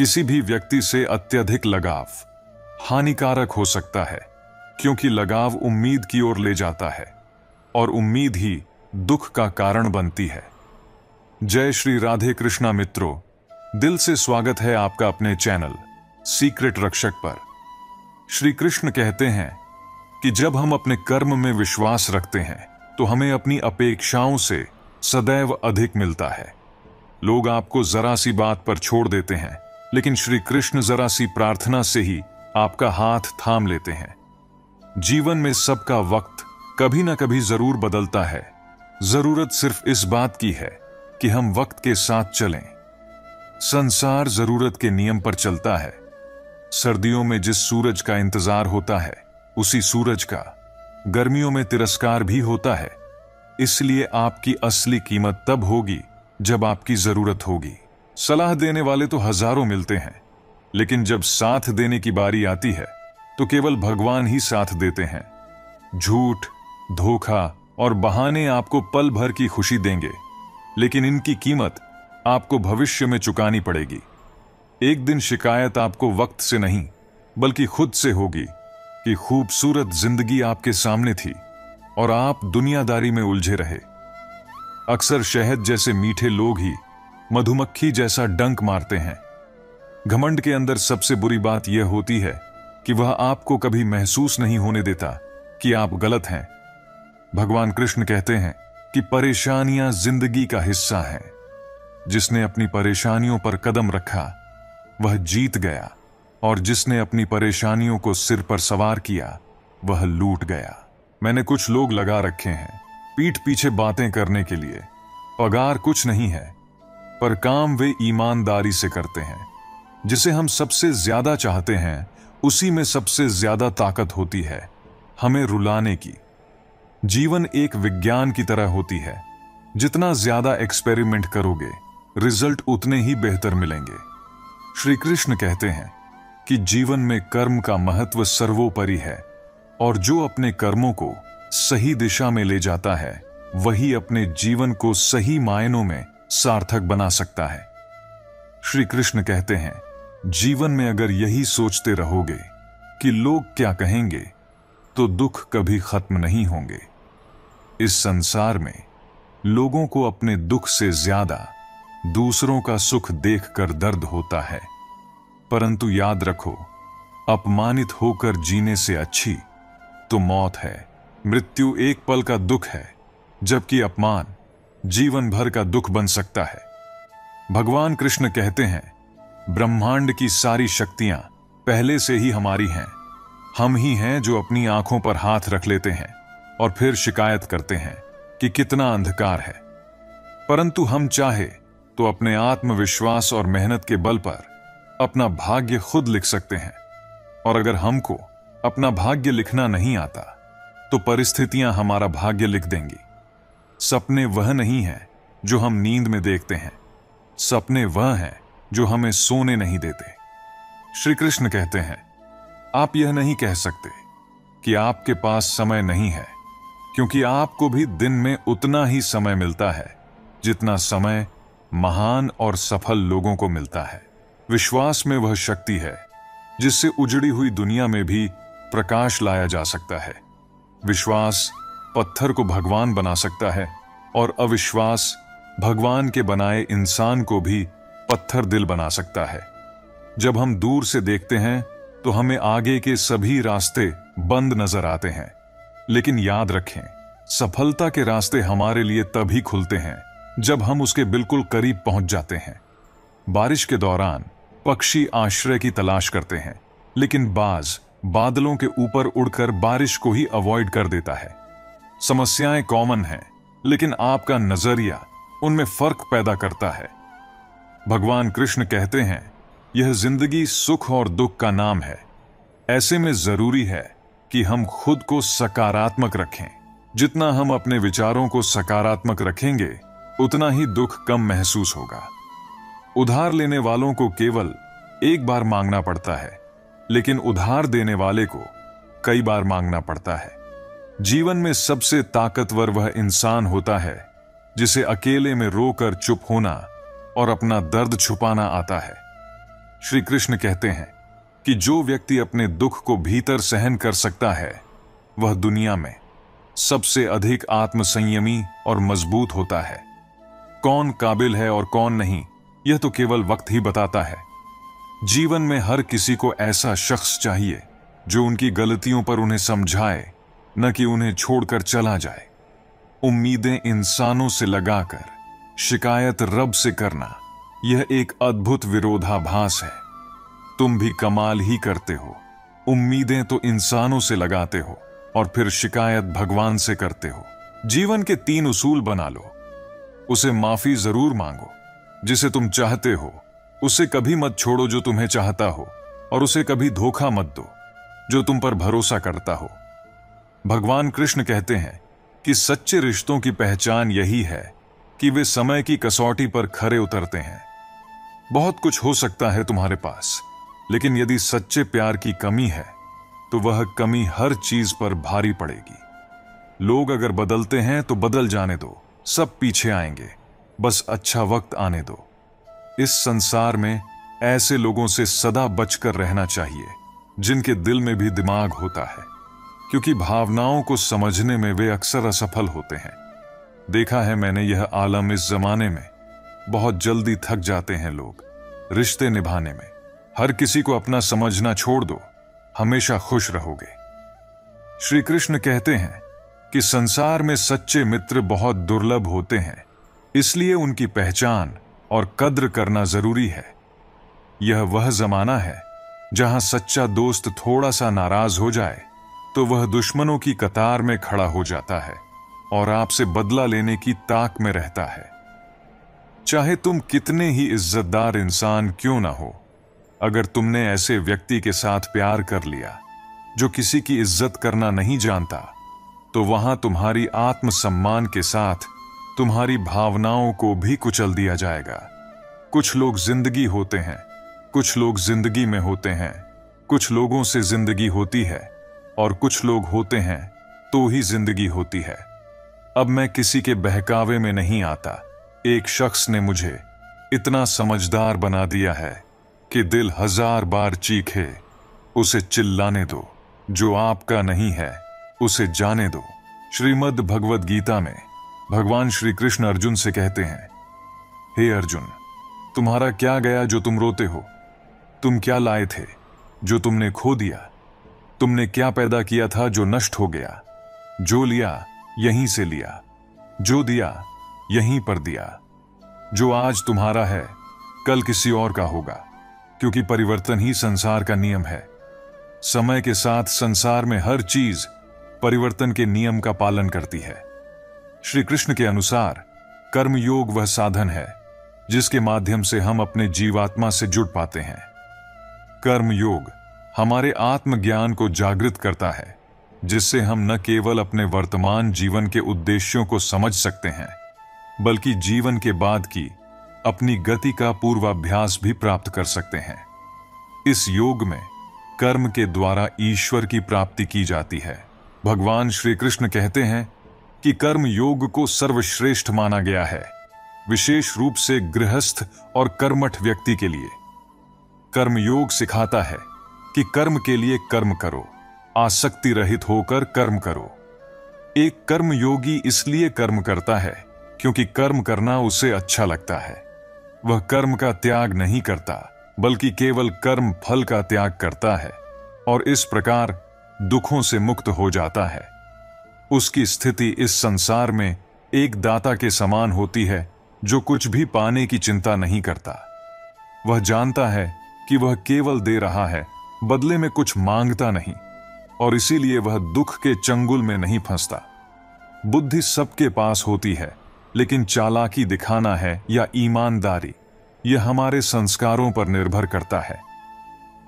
किसी भी व्यक्ति से अत्यधिक लगाव हानिकारक हो सकता है, क्योंकि लगाव उम्मीद की ओर ले जाता है और उम्मीद ही दुख का कारण बनती है। जय श्री राधे कृष्णा मित्रों, दिल से स्वागत है आपका अपने चैनल सीक्रेट रक्षक पर। श्री कृष्ण कहते हैं कि जब हम अपने कर्म में विश्वास रखते हैं तो हमें अपनी अपेक्षाओं से सदैव अधिक मिलता है। लोग आपको जरा सी बात पर छोड़ देते हैं, लेकिन श्री कृष्ण जरा सी प्रार्थना से ही आपका हाथ थाम लेते हैं। जीवन में सबका वक्त कभी ना कभी जरूर बदलता है। जरूरत सिर्फ इस बात की है कि हम वक्त के साथ चलें। संसार जरूरत के नियम पर चलता है। सर्दियों में जिस सूरज का इंतजार होता है, उसी सूरज का गर्मियों में तिरस्कार भी होता है। इसलिए आपकी असली कीमत तब होगी जब आपकी जरूरत होगी। सलाह देने वाले तो हजारों मिलते हैं, लेकिन जब साथ देने की बारी आती है तो केवल भगवान ही साथ देते हैं। झूठ, धोखा और बहाने आपको पल भर की खुशी देंगे, लेकिन इनकी कीमत आपको भविष्य में चुकानी पड़ेगी। एक दिन शिकायत आपको वक्त से नहीं बल्कि खुद से होगी कि खूबसूरत जिंदगी आपके सामने थी और आप दुनियादारी में उलझे रहे। अक्सर शहद जैसे मीठे लोग ही मधुमक्खी जैसा डंक मारते हैं। घमंड के अंदर सबसे बुरी बात यह होती है कि वह आपको कभी महसूस नहीं होने देता कि आप गलत हैं। भगवान कृष्ण कहते हैं कि परेशानियां जिंदगी का हिस्सा हैं। जिसने अपनी परेशानियों पर कदम रखा वह जीत गया, और जिसने अपनी परेशानियों को सिर पर सवार किया वह लूट गया। मैंने कुछ लोग लगा रखे हैं पीठ पीछे बातें करने के लिए। पगार कुछ नहीं है, पर काम वे ईमानदारी से करते हैं। जिसे हम सबसे ज्यादा चाहते हैं, उसी में सबसे ज्यादा ताकत होती है हमें रुलाने की। जीवन एक विज्ञान की तरह होती है। जितना ज्यादा एक्सपेरिमेंट करोगे, रिजल्ट उतने ही बेहतर मिलेंगे। श्री कृष्ण कहते हैं कि जीवन में कर्म का महत्व सर्वोपरि है, और जो अपने कर्मों को सही दिशा में ले जाता है वही अपने जीवन को सही मायनों में सार्थक बना सकता है। श्री कृष्ण कहते हैं, जीवन में अगर यही सोचते रहोगे कि लोग क्या कहेंगे, तो दुख कभी खत्म नहीं होंगे। इस संसार में लोगों को अपने दुख से ज्यादा दूसरों का सुख देखकर दर्द होता है। परंतु याद रखो, अपमानित होकर जीने से अच्छी तो मौत है। मृत्यु एक पल का दुख है, जबकि अपमान जीवन भर का दुख बन सकता है। भगवान कृष्ण कहते हैं, ब्रह्मांड की सारी शक्तियां पहले से ही हमारी हैं। हम ही हैं जो अपनी आंखों पर हाथ रख लेते हैं और फिर शिकायत करते हैं कि कितना अंधकार है। परंतु हम चाहे तो अपने आत्मविश्वास और मेहनत के बल पर अपना भाग्य खुद लिख सकते हैं। और अगर हमको अपना भाग्य लिखना नहीं आता, तो परिस्थितियां हमारा भाग्य लिख देंगी। सपने वह नहीं है जो हम नींद में देखते हैं, सपने वह हैं जो हमें सोने नहीं देते। श्री कृष्ण कहते हैं, आप यह नहीं कह सकते कि आपके पास समय नहीं है, क्योंकि आपको भी दिन में उतना ही समय मिलता है जितना समय महान और सफल लोगों को मिलता है। विश्वास में वह शक्ति है जिससे उजड़ी हुई दुनिया में भी प्रकाश लाया जा सकता है। विश्वास पत्थर को भगवान बना सकता है, और अविश्वास भगवान के बनाए इंसान को भी पत्थर दिल बना सकता है। जब हम दूर से देखते हैं तो हमें आगे के सभी रास्ते बंद नजर आते हैं, लेकिन याद रखें, सफलता के रास्ते हमारे लिए तभी खुलते हैं जब हम उसके बिल्कुल करीब पहुंच जाते हैं। बारिश के दौरान पक्षी आश्रय की तलाश करते हैं, लेकिन बाज बादलों के ऊपर उड़कर बारिश को ही अवॉइड कर देता है। समस्याएं कॉमन हैं, लेकिन आपका नजरिया उनमें फर्क पैदा करता है। भगवान कृष्ण कहते हैं, यह जिंदगी सुख और दुख का नाम है। ऐसे में जरूरी है कि हम खुद को सकारात्मक रखें। जितना हम अपने विचारों को सकारात्मक रखेंगे, उतना ही दुख कम महसूस होगा। उधार लेने वालों को केवल एक बार मांगना पड़ता है, लेकिन उधार देने वाले को कई बार मांगना पड़ता है। जीवन में सबसे ताकतवर वह इंसान होता है जिसे अकेले में रोकर चुप होना और अपना दर्द छुपाना आता है। श्री कृष्ण कहते हैं कि जो व्यक्ति अपने दुख को भीतर सहन कर सकता है वह दुनिया में सबसे अधिक आत्मसंयमी और मजबूत होता है। कौन काबिल है और कौन नहीं, यह तो केवल वक्त ही बताता है। जीवन में हर किसी को ऐसा शख्स चाहिए जो उनकी गलतियों पर उन्हें समझाए, न कि उन्हें छोड़कर चला जाए। उम्मीदें इंसानों से लगाकर शिकायत रब से करना, यह एक अद्भुत विरोधाभास है। तुम भी कमाल ही करते हो। उम्मीदें तो इंसानों से लगाते हो और फिर शिकायत भगवान से करते हो। जीवन के 3 उसूल बना लो। उसे माफी जरूर मांगो जिसे तुम चाहते हो, उसे कभी मत छोड़ो जो तुम्हें चाहता हो, और उसे कभी धोखा मत दो जो तुम पर भरोसा करता हो। भगवान कृष्ण कहते हैं कि सच्चे रिश्तों की पहचान यही है कि वे समय की कसौटी पर खरे उतरते हैं। बहुत कुछ हो सकता है तुम्हारे पास, लेकिन यदि सच्चे प्यार की कमी है तो वह कमी हर चीज पर भारी पड़ेगी। लोग अगर बदलते हैं तो बदल जाने दो, सब पीछे आएंगे, बस अच्छा वक्त आने दो। इस संसार में ऐसे लोगों से सदा बचकर रहना चाहिए जिनके दिल में भी दिमाग होता है, क्योंकि भावनाओं को समझने में वे अक्सर असफल होते हैं। देखा है मैंने यह आलम, इस जमाने में बहुत जल्दी थक जाते हैं लोग रिश्ते निभाने में। हर किसी को अपना समझना छोड़ दो, हमेशा खुश रहोगे। श्री कृष्ण कहते हैं कि संसार में सच्चे मित्र बहुत दुर्लभ होते हैं, इसलिए उनकी पहचान और कद्र करना जरूरी है। यह वह जमाना है जहां सच्चा दोस्त थोड़ा सा नाराज हो जाए तो वह दुश्मनों की कतार में खड़ा हो जाता है और आपसे बदला लेने की ताक में रहता है। चाहे तुम कितने ही इज्जतदार इंसान क्यों ना हो, अगर तुमने ऐसे व्यक्ति के साथ प्यार कर लिया जो किसी की इज्जत करना नहीं जानता, तो वहां तुम्हारी आत्मसम्मान के साथ तुम्हारी भावनाओं को भी कुचल दिया जाएगा। कुछ लोग जिंदगी होते हैं, कुछ लोग जिंदगी में होते हैं, कुछ लोगों से जिंदगी होती है और कुछ लोग होते हैं तो ही जिंदगी होती है। अब मैं किसी के बहकावे में नहीं आता। एक शख्स ने मुझे इतना समझदार बना दिया है कि दिल 1000 बार चीखे, उसे चिल्लाने दो। जो आपका नहीं है उसे जाने दो। श्रीमद् भगवद गीता में भगवान श्री कृष्ण अर्जुन से कहते हैं, हे अर्जुन, तुम्हारा क्या गया जो तुम रोते हो? तुम क्या लाए थे जो तुमने खो दिया? तुमने क्या पैदा किया था जो नष्ट हो गया? जो लिया यहीं से लिया, जो दिया यहीं पर दिया। जो आज तुम्हारा है कल किसी और का होगा, क्योंकि परिवर्तन ही संसार का नियम है। समय के साथ संसार में हर चीज परिवर्तन के नियम का पालन करती है। श्री कृष्ण के अनुसार कर्म योग वह साधन है जिसके माध्यम से हम अपने जीवात्मा से जुड़ पाते हैं। कर्म योग हमारे आत्मज्ञान को जागृत करता है, जिससे हम न केवल अपने वर्तमान जीवन के उद्देश्यों को समझ सकते हैं, बल्कि जीवन के बाद की अपनी गति का पूर्वाभ्यास भी प्राप्त कर सकते हैं। इस योग में कर्म के द्वारा ईश्वर की प्राप्ति की जाती है। भगवान श्री कृष्ण कहते हैं कि कर्म योग को सर्वश्रेष्ठ माना गया है, विशेष रूप से गृहस्थ और कर्मठ व्यक्ति के लिए। कर्म योग सिखाता है कि कर्म के लिए कर्म करो, आसक्ति रहित होकर कर्म करो। एक कर्म योगी इसलिए कर्म करता है क्योंकि कर्म करना उसे अच्छा लगता है। वह कर्म का त्याग नहीं करता, बल्कि केवल कर्म फल का त्याग करता है और इस प्रकार दुखों से मुक्त हो जाता है। उसकी स्थिति इस संसार में एक दाता के समान होती है जो कुछ भी पाने की चिंता नहीं करता। वह जानता है कि वह केवल दे रहा है, बदले में कुछ मांगता नहीं, और इसीलिए वह दुख के चंगुल में नहीं फंसता। बुद्धि सबके पास होती है, लेकिन चालाकी दिखाना है या ईमानदारी, यह हमारे संस्कारों पर निर्भर करता है।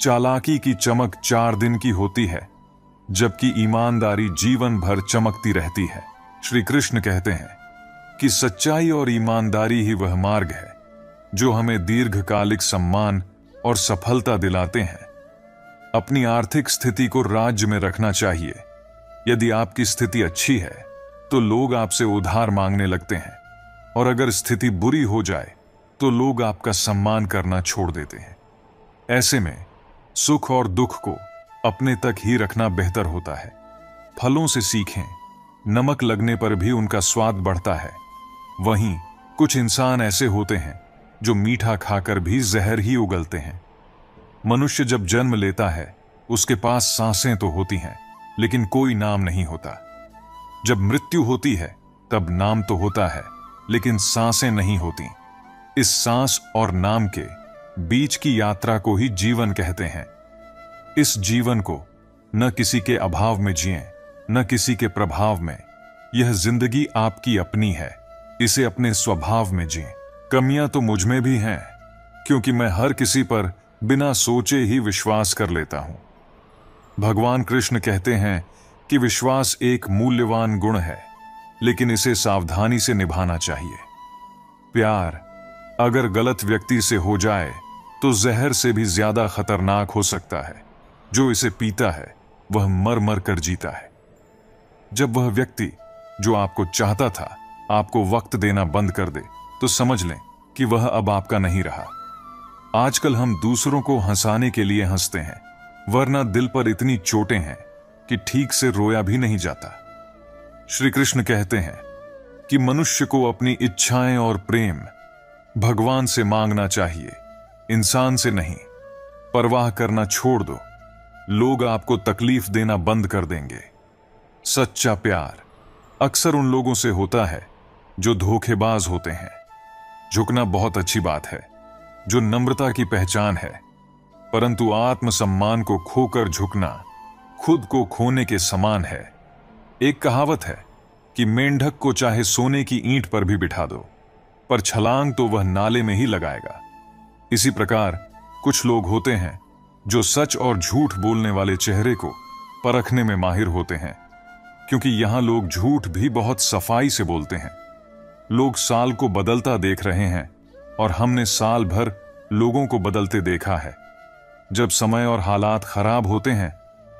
चालाकी की चमक 4 दिन की होती है, जबकि ईमानदारी जीवन भर चमकती रहती है। श्री कृष्ण कहते हैं कि सच्चाई और ईमानदारी ही वह मार्ग है जो हमें दीर्घकालिक सम्मान और सफलता दिलाते हैं। अपनी आर्थिक स्थिति को राज्य में रखना चाहिए। यदि आपकी स्थिति अच्छी है तो लोग आपसे उधार मांगने लगते हैं, और अगर स्थिति बुरी हो जाए तो लोग आपका सम्मान करना छोड़ देते हैं। ऐसे में सुख और दुख को अपने तक ही रखना बेहतर होता है। फलों से सीखें, नमक लगने पर भी उनका स्वाद बढ़ता है। वहीं कुछ इंसान ऐसे होते हैं जो मीठा खाकर भी जहर ही उगलते हैं। मनुष्य जब जन्म लेता है उसके पास सांसें तो होती हैं, लेकिन कोई नाम नहीं होता। जब मृत्यु होती है तब नाम तो होता है, लेकिन सांसें नहीं होती। इस सांस और नाम के बीच की यात्रा को ही जीवन कहते हैं। इस जीवन को न किसी के अभाव में जिएं, न किसी के प्रभाव में। यह जिंदगी आपकी अपनी है, इसे अपने स्वभाव में जिएं। कमियां तो मुझ में भी हैं, क्योंकि मैं हर किसी पर बिना सोचे ही विश्वास कर लेता हूं। भगवान कृष्ण कहते हैं कि विश्वास एक मूल्यवान गुण है, लेकिन इसे सावधानी से निभाना चाहिए। प्यार अगर गलत व्यक्ति से हो जाए तो जहर से भी ज्यादा खतरनाक हो सकता है। जो इसे पीता है वह मर मर कर जीता है। जब वह व्यक्ति जो आपको चाहता था आपको वक्त देना बंद कर दे, तो समझ लें कि वह अब आपका नहीं रहा। आजकल हम दूसरों को हंसाने के लिए हंसते हैं, वरना दिल पर इतनी चोटें हैं कि ठीक से रोया भी नहीं जाता। श्री कृष्ण कहते हैं कि मनुष्य को अपनी इच्छाएं और प्रेम भगवान से मांगना चाहिए, इंसान से नहीं। परवाह करना छोड़ दो, लोग आपको तकलीफ देना बंद कर देंगे। सच्चा प्यार अक्सर उन लोगों से होता है जो धोखेबाज होते हैं। झुकना बहुत अच्छी बात है, जो नम्रता की पहचान है, परंतु आत्मसम्मान को खोकर झुकना खुद को खोने के समान है। एक कहावत है कि मेंढक को चाहे सोने की ईंट पर भी बिठा दो, पर छलांग तो वह नाले में ही लगाएगा। इसी प्रकार कुछ लोग होते हैं जो सच और झूठ बोलने वाले चेहरे को परखने में माहिर होते हैं, क्योंकि यहां लोग झूठ भी बहुत सफाई से बोलते हैं। लोग साल को बदलता देख रहे हैं और हमने साल भर लोगों को बदलते देखा है। जब समय और हालात खराब होते हैं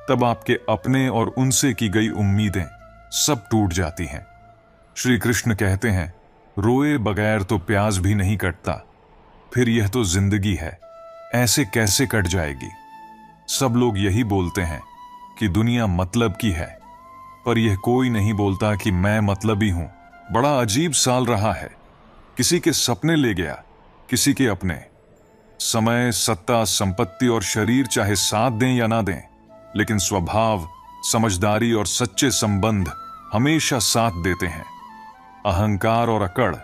तब आपके अपने और उनसे की गई उम्मीदें सब टूट जाती हैं। श्री कृष्ण कहते हैं, रोए बगैर तो प्याज भी नहीं कटता। फिर यह तो जिंदगी है, ऐसे कैसे कट जाएगी। सब लोग यही बोलते हैं कि दुनिया मतलब की है, पर यह कोई नहीं बोलता कि मैं मतलबी हूं। बड़ा अजीब साल रहा है, किसी के सपने ले गया, किसी के अपने। समय, सत्ता, संपत्ति और शरीर चाहे साथ दें या ना दें, लेकिन स्वभाव, समझदारी और सच्चे संबंध हमेशा साथ देते हैं। अहंकार और अकड़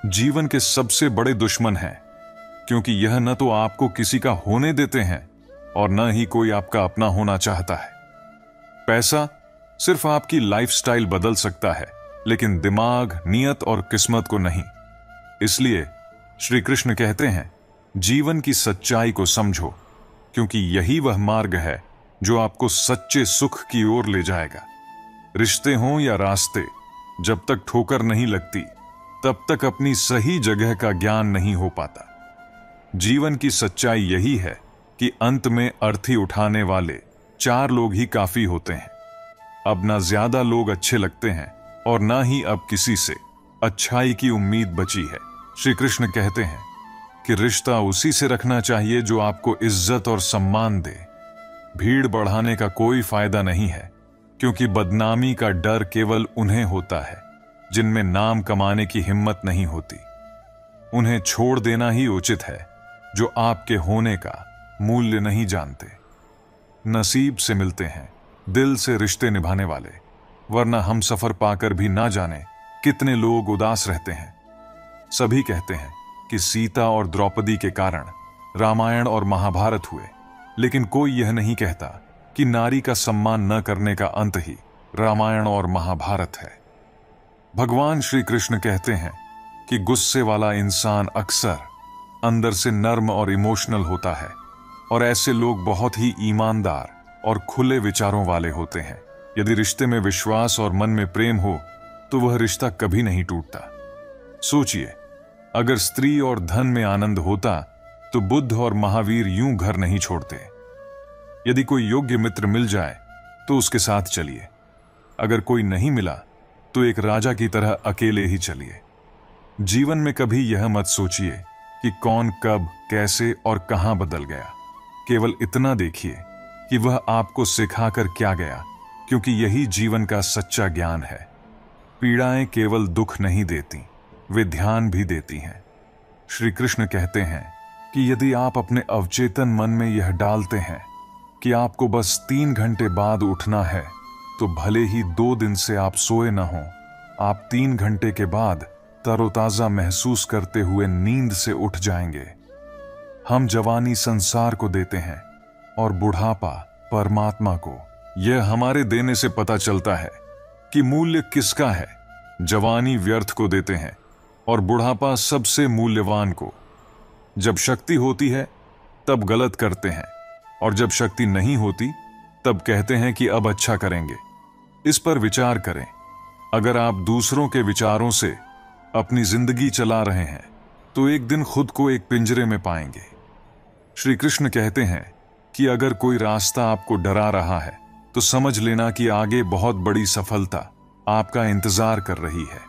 जीवन के सबसे बड़े दुश्मन हैं, क्योंकि यह न तो आपको किसी का होने देते हैं और न ही कोई आपका अपना होना चाहता है। पैसा सिर्फ आपकी लाइफस्टाइल बदल सकता है, लेकिन दिमाग, नियत और किस्मत को नहीं। इसलिए श्री कृष्ण कहते हैं, जीवन की सच्चाई को समझो, क्योंकि यही वह मार्ग है जो आपको सच्चे सुख की ओर ले जाएगा। रिश्ते हों या रास्ते, जब तक ठोकर नहीं लगती तब तक अपनी सही जगह का ज्ञान नहीं हो पाता। जीवन की सच्चाई यही है कि अंत में अर्थी उठाने वाले 4 लोग ही काफी होते हैं। अब ना ज्यादा लोग अच्छे लगते हैं और ना ही अब किसी से अच्छाई की उम्मीद बची है। श्री कृष्ण कहते हैं कि रिश्ता उसी से रखना चाहिए जो आपको इज्जत और सम्मान दे। भीड़ बढ़ाने का कोई फायदा नहीं है, क्योंकि बदनामी का डर केवल उन्हें होता है जिनमें नाम कमाने की हिम्मत नहीं होती। उन्हें छोड़ देना ही उचित है जो आपके होने का मूल्य नहीं जानते। नसीब से मिलते हैं दिल से रिश्ते निभाने वाले, वरना हम सफर पाकर भी ना जाने कितने लोग उदास रहते हैं। सभी कहते हैं कि सीता और द्रौपदी के कारण रामायण और महाभारत हुए, लेकिन कोई यह नहीं कहता कि नारी का सम्मान न करने का अंत ही रामायण और महाभारत है। भगवान श्री कृष्ण कहते हैं कि गुस्से वाला इंसान अक्सर अंदर से नर्म और इमोशनल होता है, और ऐसे लोग बहुत ही ईमानदार और खुले विचारों वाले होते हैं। यदि रिश्ते में विश्वास और मन में प्रेम हो तो वह रिश्ता कभी नहीं टूटता। सोचिए, अगर स्त्री और धन में आनंद होता तो बुद्ध और महावीर यूं घर नहीं छोड़ते। यदि कोई योग्य मित्र मिल जाए तो उसके साथ चलिए, अगर कोई नहीं मिला तो एक राजा की तरह अकेले ही चलिए। जीवन में कभी यह मत सोचिए कि कौन कब, कैसे और कहां बदल गया। केवल इतना देखिए कि वह आपको सिखाकर क्या गया, क्योंकि यही जीवन का सच्चा ज्ञान है। पीड़ाएं केवल दुख नहीं देती, वे ध्यान भी देती हैं। श्री कृष्ण कहते हैं कि यदि आप अपने अवचेतन मन में यह डालते हैं कि आपको बस 3 घंटे बाद उठना है, तो भले ही 2 दिन से आप सोए न हों, आप 3 घंटे के बाद तरोताजा महसूस करते हुए नींद से उठ जाएंगे। हम जवानी संसार को देते हैं और बुढ़ापा परमात्मा को। यह हमारे देने से पता चलता है कि मूल्य किसका है। जवानी व्यर्थ को देते हैं और बुढ़ापा सबसे मूल्यवान को। जब शक्ति होती है तब गलत करते हैं, और जब शक्ति नहीं होती तब कहते हैं कि अब अच्छा करेंगे। इस पर विचार करें। अगर आप दूसरों के विचारों से अपनी जिंदगी चला रहे हैं तो एक दिन खुद को एक पिंजरे में पाएंगे। श्री कृष्ण कहते हैं कि अगर कोई रास्ता आपको डरा रहा है तो समझ लेना कि आगे बहुत बड़ी सफलता आपका इंतजार कर रही है।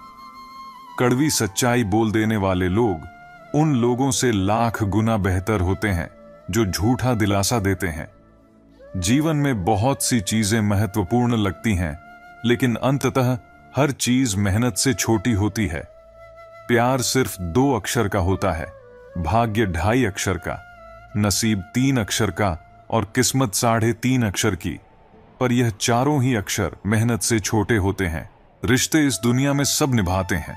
कड़वी सच्चाई बोल देने वाले लोग उन लोगों से लाख गुना बेहतर होते हैं जो झूठा दिलासा देते हैं। जीवन में बहुत सी चीजें महत्वपूर्ण लगती हैं, लेकिन अंततः हर चीज मेहनत से छोटी होती है। प्यार सिर्फ 2 अक्षर का होता है, भाग्य 2.5 अक्षर का, नसीब 3 अक्षर का और किस्मत 3.5 अक्षर की। पर यह चारों ही अक्षर मेहनत से छोटे होते हैं। रिश्ते इस दुनिया में सब निभाते हैं,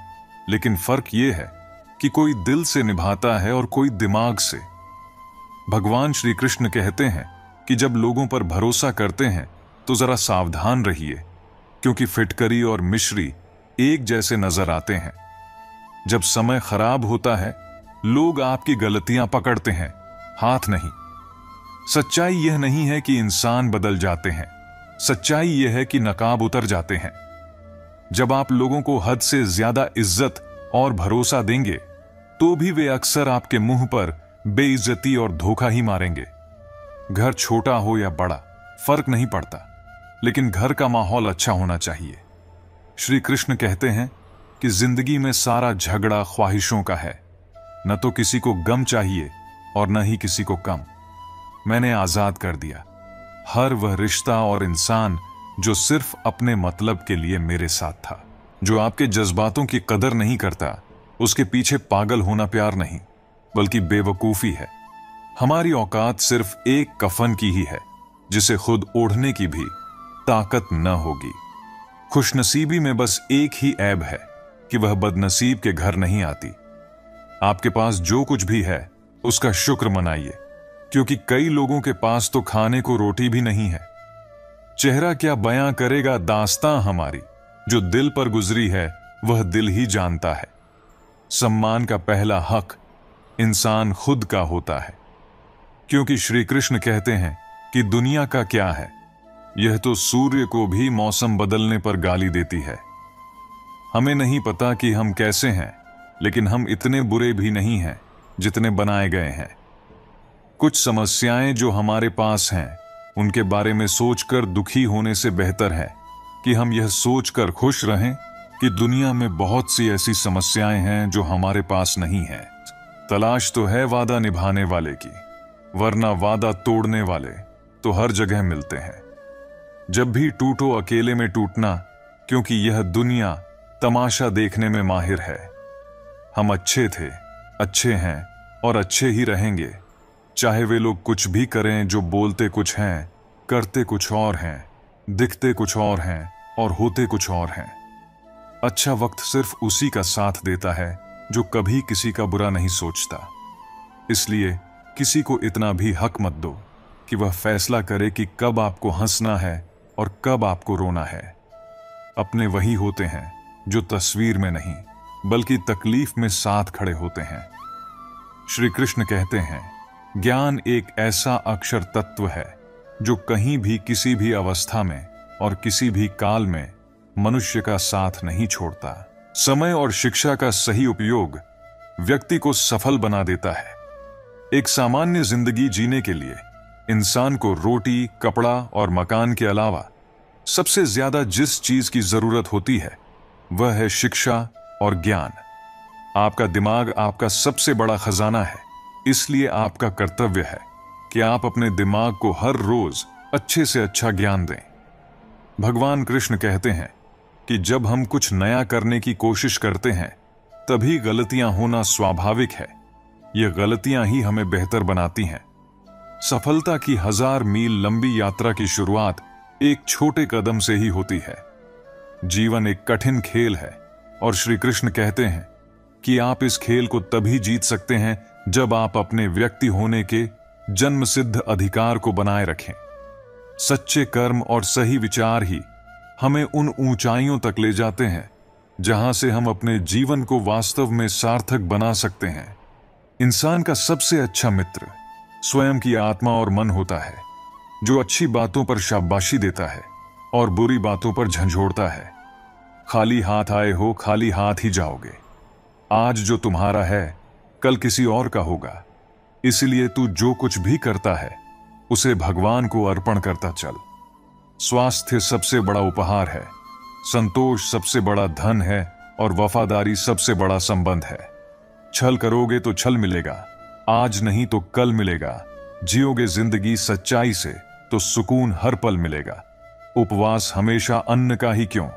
लेकिन फर्क यह है कि कोई दिल से निभाता है और कोई दिमाग से। भगवान श्री कृष्ण कहते हैं कि जब लोगों पर भरोसा करते हैं तो जरा सावधान रहिए, क्योंकि फिटकरी और मिश्री एक जैसे नजर आते हैं। जब समय खराब होता है, लोग आपकी गलतियां पकड़ते हैं, हाथ नहीं। सच्चाई यह नहीं है कि इंसान बदल जाते हैं, सच्चाई यह है कि नकाब उतर जाते हैं। जब आप लोगों को हद से ज्यादा इज्जत और भरोसा देंगे तो भी वे अक्सर आपके मुंह पर बेइज्जती और धोखा ही मारेंगे। घर छोटा हो या बड़ा फर्क नहीं पड़ता, लेकिन घर का माहौल अच्छा होना चाहिए। श्री कृष्ण कहते हैं कि जिंदगी में सारा झगड़ा ख्वाहिशों का है। न तो किसी को गम चाहिए और न ही किसी को कम। मैंने आजाद कर दिया हर वह रिश्ता और इंसान जो सिर्फ अपने मतलब के लिए मेरे साथ था। जो आपके जज्बातों की कदर नहीं करता, उसके पीछे पागल होना प्यार नहीं, बल्कि बेवकूफी है। हमारी औकात सिर्फ एक कफन की ही है, जिसे खुद ओढ़ने की भी ताकत न होगी। खुशनसीबी में बस एक ही ऐब है कि वह बदनसीब के घर नहीं आती। आपके पास जो कुछ भी है उसका शुक्र मनाइए, क्योंकि कई लोगों के पास तो खाने को रोटी भी नहीं है। चेहरा क्या बयां करेगा दास्तां हमारी, जो दिल पर गुजरी है वह दिल ही जानता है। सम्मान का पहला हक इंसान खुद का होता है, क्योंकि श्री कृष्ण कहते हैं कि दुनिया का क्या है, यह तो सूर्य को भी मौसम बदलने पर गाली देती है। हमें नहीं पता कि हम कैसे हैं, लेकिन हम इतने बुरे भी नहीं हैं जितने बनाए गए हैं। कुछ समस्याएं जो हमारे पास हैं, उनके बारे में सोचकर दुखी होने से बेहतर है कि हम यह सोचकर खुश रहें कि दुनिया में बहुत सी ऐसी समस्याएं हैं जो हमारे पास नहीं हैं। तलाश तो है वादा निभाने वाले की, वरना वादा तोड़ने वाले तो हर जगह मिलते हैं। जब भी टूटो अकेले में टूटना, क्योंकि यह दुनिया तमाशा देखने में माहिर है। हम अच्छे थे, अच्छे हैं और अच्छे ही रहेंगे, चाहे वे लोग कुछ भी करें जो बोलते कुछ हैं, करते कुछ और हैं, दिखते कुछ और हैं और होते कुछ और हैं। अच्छा वक्त सिर्फ उसी का साथ देता है जो कभी किसी का बुरा नहीं सोचता। इसलिए किसी को इतना भी हक मत दो कि वह फैसला करे कि कब आपको हंसना है और कब आपको रोना है। अपने वही होते हैं जो तस्वीर में नहीं, बल्कि तकलीफ में साथ खड़े होते हैं। श्री कृष्ण कहते हैं, ज्ञान एक ऐसा अक्षर तत्व है जो कहीं भी किसी भी अवस्था में और किसी भी काल में मनुष्य का साथ नहीं छोड़ता। समय और शिक्षा का सही उपयोग व्यक्ति को सफल बना देता है। एक सामान्य जिंदगी जीने के लिए इंसान को रोटी, कपड़ा और मकान के अलावा सबसे ज्यादा जिस चीज की जरूरत होती है वह है शिक्षा और ज्ञान। आपका दिमाग आपका सबसे बड़ा खजाना है, इसलिए आपका कर्तव्य है कि आप अपने दिमाग को हर रोज अच्छे से अच्छा ज्ञान दें। भगवान कृष्ण कहते हैं कि जब हम कुछ नया करने की कोशिश करते हैं तभी गलतियां होना स्वाभाविक है। ये गलतियां ही हमें बेहतर बनाती हैं। सफलता की 1000 मील लंबी यात्रा की शुरुआत एक छोटे कदम से ही होती है। जीवन एक कठिन खेल है और श्री कृष्ण कहते हैं कि आप इस खेल को तभी जीत सकते हैं जब आप अपने व्यक्ति होने के जन्मसिद्ध अधिकार को बनाए रखें। सच्चे कर्म और सही विचार ही हमें उन ऊंचाइयों तक ले जाते हैं जहां से हम अपने जीवन को वास्तव में सार्थक बना सकते हैं। इंसान का सबसे अच्छा मित्र स्वयं की आत्मा और मन होता है, जो अच्छी बातों पर शाबाशी देता है और बुरी बातों पर झंझोड़ता है। खाली हाथ आए हो, खाली हाथ ही जाओगे। आज जो तुम्हारा है कल किसी और का होगा, इसलिए तू जो कुछ भी करता है उसे भगवान को अर्पण करता चल। स्वास्थ्य सबसे बड़ा उपहार है, संतोष सबसे बड़ा धन है और वफादारी सबसे बड़ा संबंध है। छल करोगे तो छल मिलेगा, आज नहीं तो कल मिलेगा। जियोगे जिंदगी सच्चाई से तो सुकून हर पल मिलेगा। उपवास हमेशा अन्न का ही क्यों,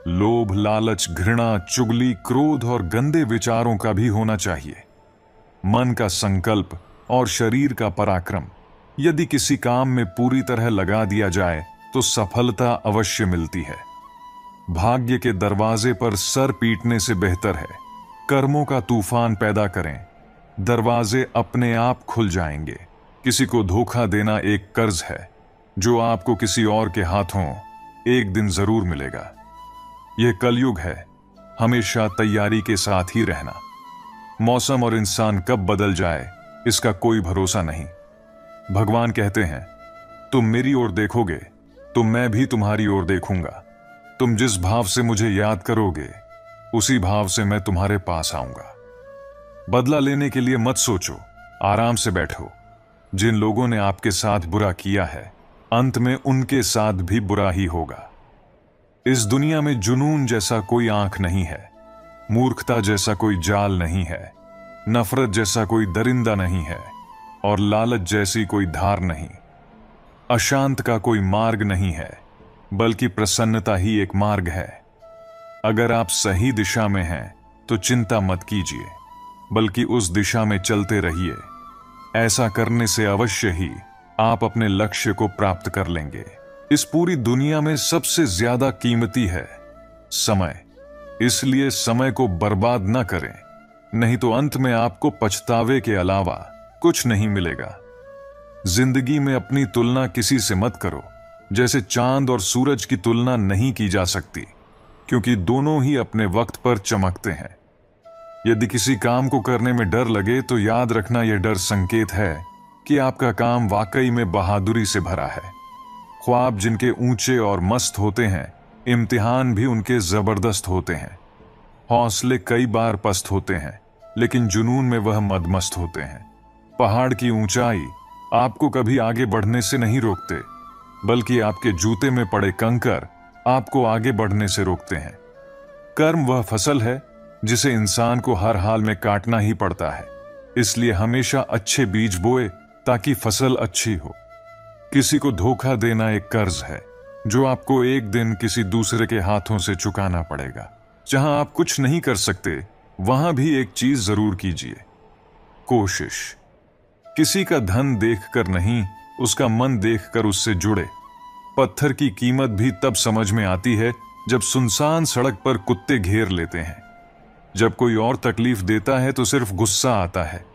लोभ, लालच, घृणा, चुगली, क्रोध और गंदे विचारों का भी होना चाहिए। मन का संकल्प और शरीर का पराक्रम यदि किसी काम में पूरी तरह लगा दिया जाए तो सफलता अवश्य मिलती है। भाग्य के दरवाजे पर सर पीटने से बेहतर है कर्मों का तूफान पैदा करें, दरवाजे अपने आप खुल जाएंगे। किसी को धोखा देना एक कर्ज है जो आपको किसी और के हाथों एक दिन जरूर मिलेगा। यह कलयुग है, हमेशा तैयारी के साथ ही रहना। मौसम और इंसान कब बदल जाए इसका कोई भरोसा नहीं। भगवान कहते हैं, तुम मेरी ओर देखोगे तो मैं भी तुम्हारी ओर देखूंगा। तुम जिस भाव से मुझे याद करोगे उसी भाव से मैं तुम्हारे पास आऊंगा। बदला लेने के लिए मत सोचो, आराम से बैठो। जिन लोगों ने आपके साथ बुरा किया है अंत में उनके साथ भी बुरा ही होगा। इस दुनिया में जुनून जैसा कोई आंख नहीं है, मूर्खता जैसा कोई जाल नहीं है, नफरत जैसा कोई दरिंदा नहीं है और लालच जैसी कोई धार नहीं। अशांत का कोई मार्ग नहीं है, बल्कि प्रसन्नता ही एक मार्ग है। अगर आप सही दिशा में हैं तो चिंता मत कीजिए, बल्कि उस दिशा में चलते रहिए। ऐसा करने से अवश्य ही आप अपने लक्ष्य को प्राप्त कर लेंगे। इस पूरी दुनिया में सबसे ज्यादा कीमती है समय, इसलिए समय को बर्बाद न करें, नहीं तो अंत में आपको पछतावे के अलावा कुछ नहीं मिलेगा। जिंदगी में अपनी तुलना किसी से मत करो, जैसे चांद और सूरज की तुलना नहीं की जा सकती, क्योंकि दोनों ही अपने वक्त पर चमकते हैं। यदि किसी काम को करने में डर लगे तो याद रखना यह डर संकेत है कि आपका काम वाकई में बहादुरी से भरा है। ख्वाब जिनके ऊंचे और मस्त होते हैं, इम्तिहान भी उनके जबरदस्त होते हैं। हौसले कई बार पस्त होते हैं, लेकिन जुनून में वह मदमस्त होते हैं। पहाड़ की ऊंचाई आपको कभी आगे बढ़ने से नहीं रोकते, बल्कि आपके जूते में पड़े कंकर आपको आगे बढ़ने से रोकते हैं। कर्म वह फसल है जिसे इंसान को हर हाल में काटना ही पड़ता है, इसलिए हमेशा अच्छे बीज बोए ताकि फसल अच्छी हो। किसी को धोखा देना एक कर्ज है जो आपको एक दिन किसी दूसरे के हाथों से चुकाना पड़ेगा। जहां आप कुछ नहीं कर सकते वहां भी एक चीज जरूर कीजिए, कोशिश। किसी का धन देखकर नहीं, उसका मन देखकर उससे जुड़े। पत्थर की कीमत भी तब समझ में आती है जब सुनसान सड़क पर कुत्ते घेर लेते हैं। जब कोई और तकलीफ देता है तो सिर्फ गुस्सा आता है,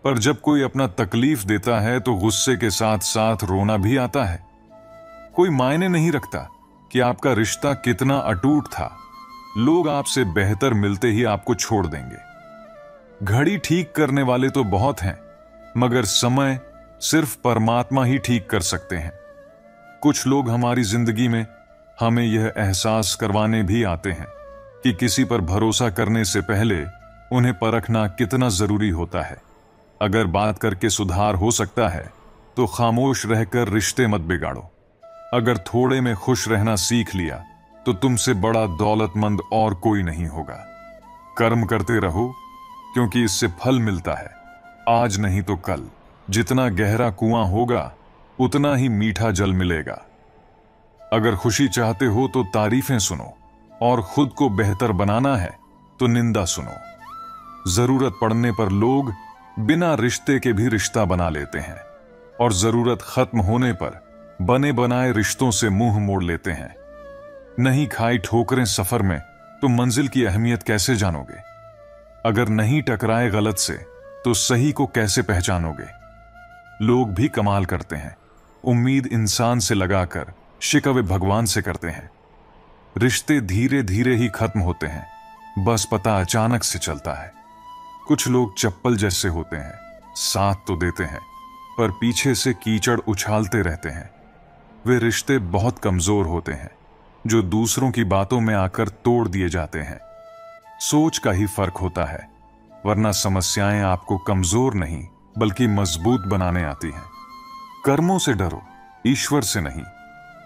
पर जब कोई अपना तकलीफ देता है तो गुस्से के साथ साथ रोना भी आता है। कोई मायने नहीं रखता कि आपका रिश्ता कितना अटूट था, लोग आपसे बेहतर मिलते ही आपको छोड़ देंगे। घड़ी ठीक करने वाले तो बहुत हैं, मगर समय सिर्फ परमात्मा ही ठीक कर सकते हैं। कुछ लोग हमारी जिंदगी में हमें यह एहसास करवाने भी आते हैं कि किसी पर भरोसा करने से पहले उन्हें परखना कितना जरूरी होता है। अगर बात करके सुधार हो सकता है तो खामोश रहकर रिश्ते मत बिगाड़ो। अगर थोड़े में खुश रहना सीख लिया तो तुमसे बड़ा दौलतमंद और कोई नहीं होगा। कर्म करते रहो, क्योंकि इससे फल मिलता है, आज नहीं तो कल। जितना गहरा कुआं होगा उतना ही मीठा जल मिलेगा। अगर खुशी चाहते हो तो तारीफें सुनो, और खुद को बेहतर बनाना है तो निंदा सुनो। जरूरत पड़ने पर लोग बिना रिश्ते के भी रिश्ता बना लेते हैं, और जरूरत खत्म होने पर बने बनाए रिश्तों से मुंह मोड़ लेते हैं। नहीं खाई ठोकरें सफर में तो मंजिल की अहमियत कैसे जानोगे? अगर नहीं टकराए गलत से तो सही को कैसे पहचानोगे? लोग भी कमाल करते हैं, उम्मीद इंसान से लगाकर शिकवे भगवान से करते हैं। रिश्ते धीरे धीरे ही खत्म होते हैं, बस पता अचानक से चलता है। कुछ लोग चप्पल जैसे होते हैं, साथ तो देते हैं पर पीछे से कीचड़ उछालते रहते हैं। वे रिश्ते बहुत कमजोर होते हैं जो दूसरों की बातों में आकर तोड़ दिए जाते हैं। सोच का ही फर्क होता है, वरना समस्याएं आपको कमजोर नहीं बल्कि मजबूत बनाने आती हैं। कर्मों से डरो, ईश्वर से नहीं।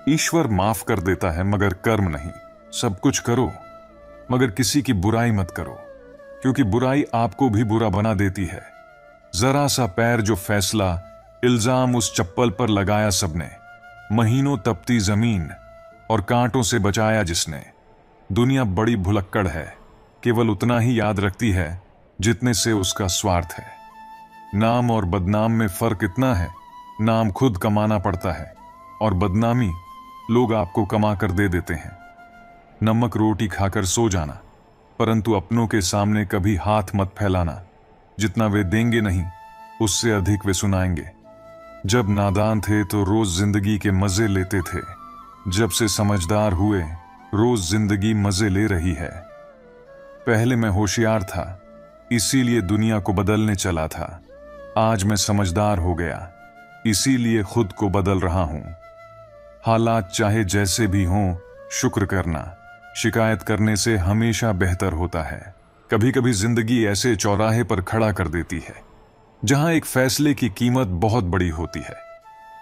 ईश्वर माफ कर देता है मगर कर्म नहीं। सब कुछ करो मगर किसी की बुराई मत करो, क्योंकि बुराई आपको भी बुरा बना देती है। जरा सा पैर जो फैसला, इल्जाम उस चप्पल पर लगाया सबने। महीनों तपती जमीन और कांटों से बचाया जिसने। दुनिया बड़ी भुलक्कड़ है, केवल उतना ही याद रखती है जितने से उसका स्वार्थ है। नाम और बदनाम में फर्क इतना है, नाम खुद कमाना पड़ता है और बदनामी लोग आपको कमा कर दे देते हैं। नमक रोटी खाकर सो जाना, परंतु अपनों के सामने कभी हाथ मत फैलाना। जितना वे देंगे नहीं, उससे अधिक वे सुनाएंगे। जब नादान थे तो रोज जिंदगी के मजे लेते थे, जब से समझदार हुए रोज जिंदगी मजे ले रही है। पहले मैं होशियार था, इसीलिए दुनिया को बदलने चला था। आज मैं समझदार हो गया, इसीलिए खुद को बदल रहा हूं। हालात चाहे जैसे भी हों, शुक्र करना, शिकायत करने से हमेशा बेहतर होता है। कभी कभी जिंदगी ऐसे चौराहे पर खड़ा कर देती है जहां एक फैसले की कीमत बहुत बड़ी होती है।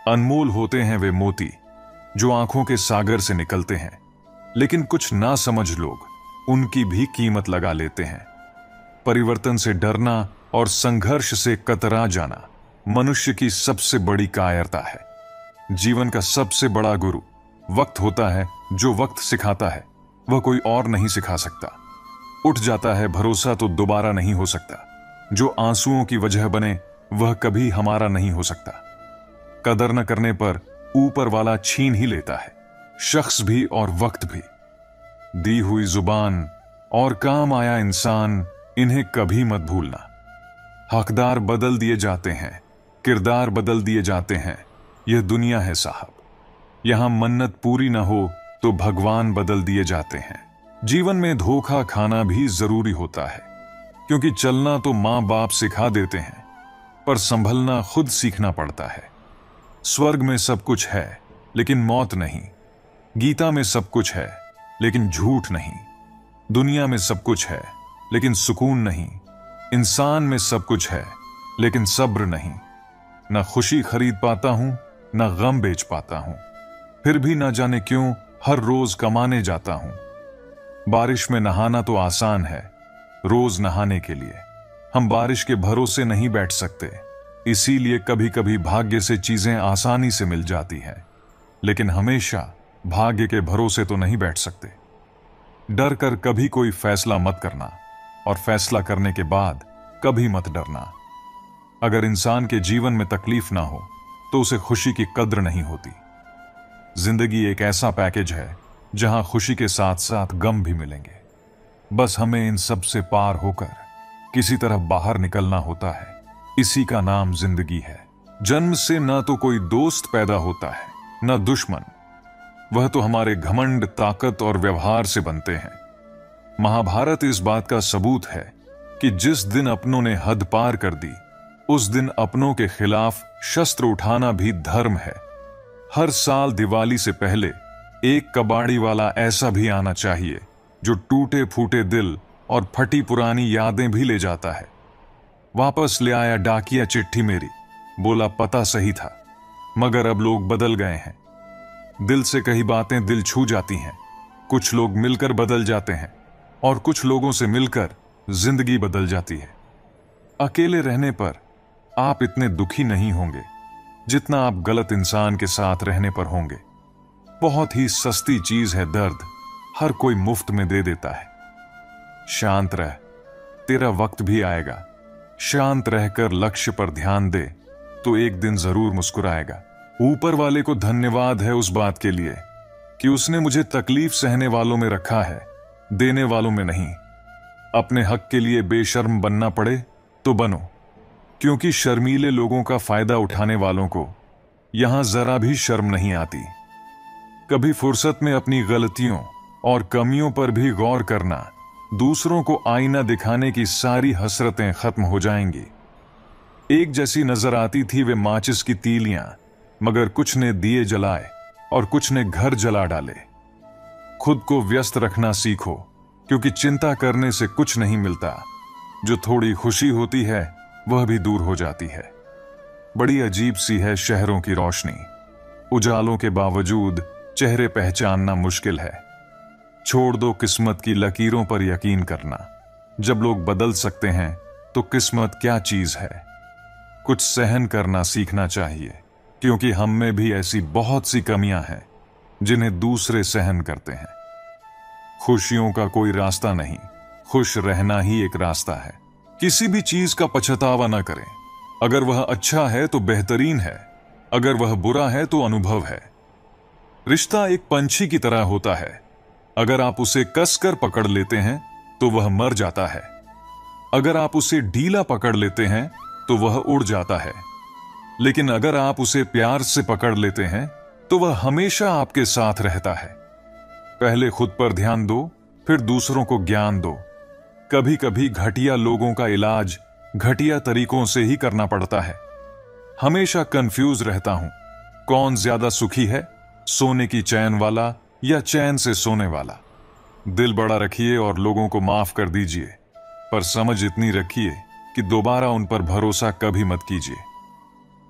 अनमोल होते हैं वे मोती जो आंखों के सागर से निकलते हैं, लेकिन कुछ ना समझ लोग उनकी भी कीमत लगा लेते हैं। परिवर्तन से डरना और संघर्ष से कतरा जाना मनुष्य की सबसे बड़ी कायरता है। जीवन का सबसे बड़ा गुरु वक्त होता है। जो वक्त सिखाता है वह कोई और नहीं सिखा सकता। उठ जाता है भरोसा तो दोबारा नहीं हो सकता। जो आंसुओं की वजह बने वह कभी हमारा नहीं हो सकता। कदर न करने पर ऊपर वाला छीन ही लेता है, शख्स भी और वक्त भी। दी हुई जुबान और काम आया इंसान, इन्हें कभी मत भूलना। हकदार बदल दिए जाते हैं, किरदार बदल दिए जाते हैं। यह दुनिया है साहब, यहां मन्नत पूरी ना हो तो भगवान बदल दिए जाते हैं। जीवन में धोखा खाना भी जरूरी होता है, क्योंकि चलना तो मां बाप सिखा देते हैं, पर संभलना खुद सीखना पड़ता है। स्वर्ग में सब कुछ है लेकिन मौत नहीं। गीता में सब कुछ है लेकिन झूठ नहीं। दुनिया में सब कुछ है लेकिन सुकून नहीं। इंसान में सब कुछ है लेकिन सब्र नहीं। न खुशी खरीद पाता हूं, न गम बेच पाता हूं, फिर भी न जाने क्यों हर रोज कमाने जाता हूं। बारिश में नहाना तो आसान है, रोज नहाने के लिए हम बारिश के भरोसे नहीं बैठ सकते। इसीलिए कभी कभी भाग्य से चीजें आसानी से मिल जाती हैं, लेकिन हमेशा भाग्य के भरोसे तो नहीं बैठ सकते। डर कर कभी कोई फैसला मत करना, और फैसला करने के बाद कभी मत डरना। अगर इंसान के जीवन में तकलीफ ना हो तो उसे खुशी की कद्र नहीं होती। जिंदगी एक ऐसा पैकेज है जहां खुशी के साथ साथ गम भी मिलेंगे। बस हमें इन सब से पार होकर किसी तरह बाहर निकलना होता है। इसी का नाम जिंदगी है। जन्म से ना तो कोई दोस्त पैदा होता है ना दुश्मन, वह तो हमारे घमंड, ताकत और व्यवहार से बनते हैं। महाभारत इस बात का सबूत है कि जिस दिन अपनों ने हद पार कर दी, उस दिन अपनों के खिलाफ शस्त्र उठाना भी धर्म है। हर साल दिवाली से पहले एक कबाड़ी वाला ऐसा भी आना चाहिए जो टूटे फूटे दिल और फटी पुरानी यादें भी ले जाता है। वापस ले आया डाकिया चिट्ठी मेरी, बोला पता सही था, मगर अब लोग बदल गए हैं। दिल से कही बातें दिल छू जाती हैं। कुछ लोग मिलकर बदल जाते हैं और कुछ लोगों से मिलकर जिंदगी बदल जाती है। अकेले रहने पर आप इतने दुखी नहीं होंगे जितना आप गलत इंसान के साथ रहने पर होंगे। बहुत ही सस्ती चीज है दर्द, हर कोई मुफ्त में दे देता है। शांत रह, तेरा वक्त भी आएगा। शांत रहकर लक्ष्य पर ध्यान दे तो एक दिन जरूर मुस्कुराएगा। ऊपर वाले को धन्यवाद है उस बात के लिए कि उसने मुझे तकलीफ सहने वालों में रखा है, देने वालों में नहीं। अपने हक के लिए बेशर्म बनना पड़े तो बनो, क्योंकि शर्मीले लोगों का फायदा उठाने वालों को यहां जरा भी शर्म नहीं आती। कभी फुर्सत में अपनी गलतियों और कमियों पर भी गौर करना, दूसरों को आईना दिखाने की सारी हसरतें खत्म हो जाएंगी। एक जैसी नजर आती थी वे माचिस की तीलियां, मगर कुछ ने दिए जलाए और कुछ ने घर जला डाले। खुद को व्यस्त रखना सीखो, क्योंकि चिंता करने से कुछ नहीं मिलता। जो थोड़ी खुशी होती है वह भी दूर हो जाती है। बड़ी अजीब सी है शहरों की रोशनी, उजालों के बावजूद चेहरे पहचानना मुश्किल है। छोड़ दो किस्मत की लकीरों पर यकीन करना। जब लोग बदल सकते हैं तो किस्मत क्या चीज है। कुछ सहन करना सीखना चाहिए, क्योंकि हम में भी ऐसी बहुत सी कमियां हैं जिन्हें दूसरे सहन करते हैं। खुशियों का कोई रास्ता नहीं, खुश रहना ही एक रास्ता है। किसी भी चीज का पछतावा न करें। अगर वह अच्छा है तो बेहतरीन है, अगर वह बुरा है तो अनुभव है। रिश्ता एक पंछी की तरह होता है, अगर आप उसे कसकर पकड़ लेते हैं तो वह मर जाता है, अगर आप उसे ढीला पकड़ लेते हैं तो वह उड़ जाता है, लेकिन अगर आप उसे प्यार से पकड़ लेते हैं तो वह हमेशा आपके साथ रहता है। पहले खुद पर ध्यान दो, फिर दूसरों को ज्ञान दो। कभी कभी घटिया लोगों का इलाज घटिया तरीकों से ही करना पड़ता है। हमेशा कंफ्यूज रहता हूं, कौन ज्यादा सुखी है, सोने की चैन वाला या चैन से सोने वाला। दिल बड़ा रखिए और लोगों को माफ कर दीजिए, पर समझ इतनी रखिए कि दोबारा उन पर भरोसा कभी मत कीजिए।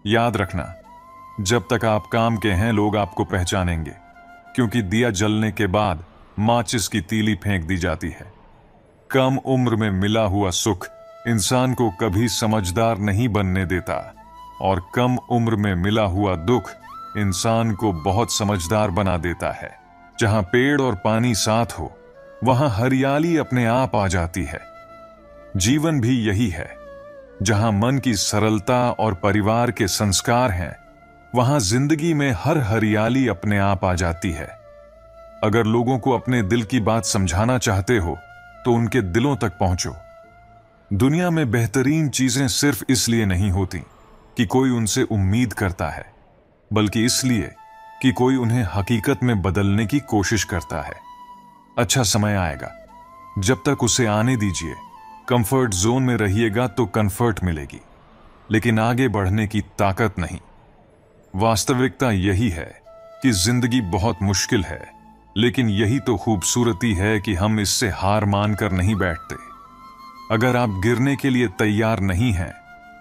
याद रखना, जब तक आप काम के हैं लोग आपको पहचानेंगे, क्योंकि दिया जलने के बाद माचिस की तीली फेंक दी जाती है। कम उम्र में मिला हुआ सुख इंसान को कभी समझदार नहीं बनने देता, और कम उम्र में मिला हुआ दुख इंसान को बहुत समझदार बना देता है। जहां पेड़ और पानी साथ हो वहां हरियाली अपने आप आ जाती है। जीवन भी यही है, जहां मन की सरलता और परिवार के संस्कार हैं वहां जिंदगी में हर हरियाली अपने आप आ जाती है। अगर लोगों को अपने दिल की बात समझाना चाहते हो तो उनके दिलों तक पहुंचो। दुनिया में बेहतरीन चीजें सिर्फ इसलिए नहीं होती कि कोई उनसे उम्मीद करता है, बल्कि इसलिए कि कोई उन्हें हकीकत में बदलने की कोशिश करता है। अच्छा समय आएगा, जब तक उसे आने दीजिए। कंफर्ट जोन में रहिएगा तो कंफर्ट मिलेगी, लेकिन आगे बढ़ने की ताकत नहीं। वास्तविकता यही है कि जिंदगी बहुत मुश्किल है, लेकिन यही तो खूबसूरती है कि हम इससे हार मानकर नहीं बैठते। अगर आप गिरने के लिए तैयार नहीं हैं,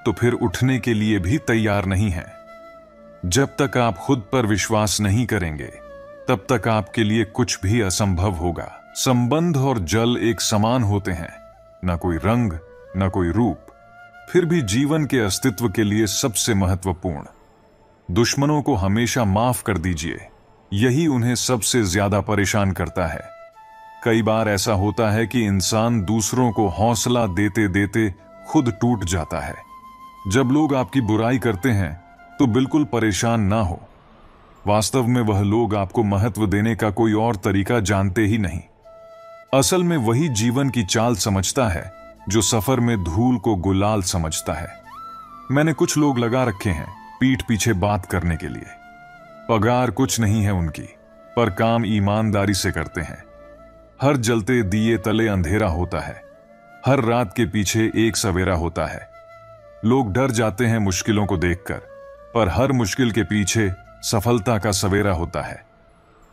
तो फिर उठने के लिए भी तैयार नहीं हैं। जब तक आप खुद पर विश्वास नहीं करेंगे, तब तक आपके लिए कुछ भी असंभव होगा। संबंध और जल एक समान होते हैं, न कोई रंग, न कोई रूप, फिर भी जीवन के अस्तित्व के लिए सबसे महत्वपूर्ण। दुश्मनों को हमेशा माफ कर दीजिए, यही उन्हें सबसे ज्यादा परेशान करता है। कई बार ऐसा होता है कि इंसान दूसरों को हौसला देते देते खुद टूट जाता है। जब लोग आपकी बुराई करते हैं तो बिल्कुल परेशान ना हो। वास्तव में वह लोग आपको महत्व देने का कोई और तरीका जानते ही नहीं। असल में वही जीवन की चाल समझता है जो सफर में धूल को गुलाल समझता है। मैंने कुछ लोग लगा रखे हैं पीठ पीछे बात करने के लिए। पगार कुछ नहीं है उनकी, पर काम ईमानदारी से करते हैं। हर जलते दिए तले अंधेरा होता है, हर रात के पीछे एक सवेरा होता है। लोग डर जाते हैं मुश्किलों को देखकर, पर हर मुश्किल के पीछे सफलता का सवेरा होता है।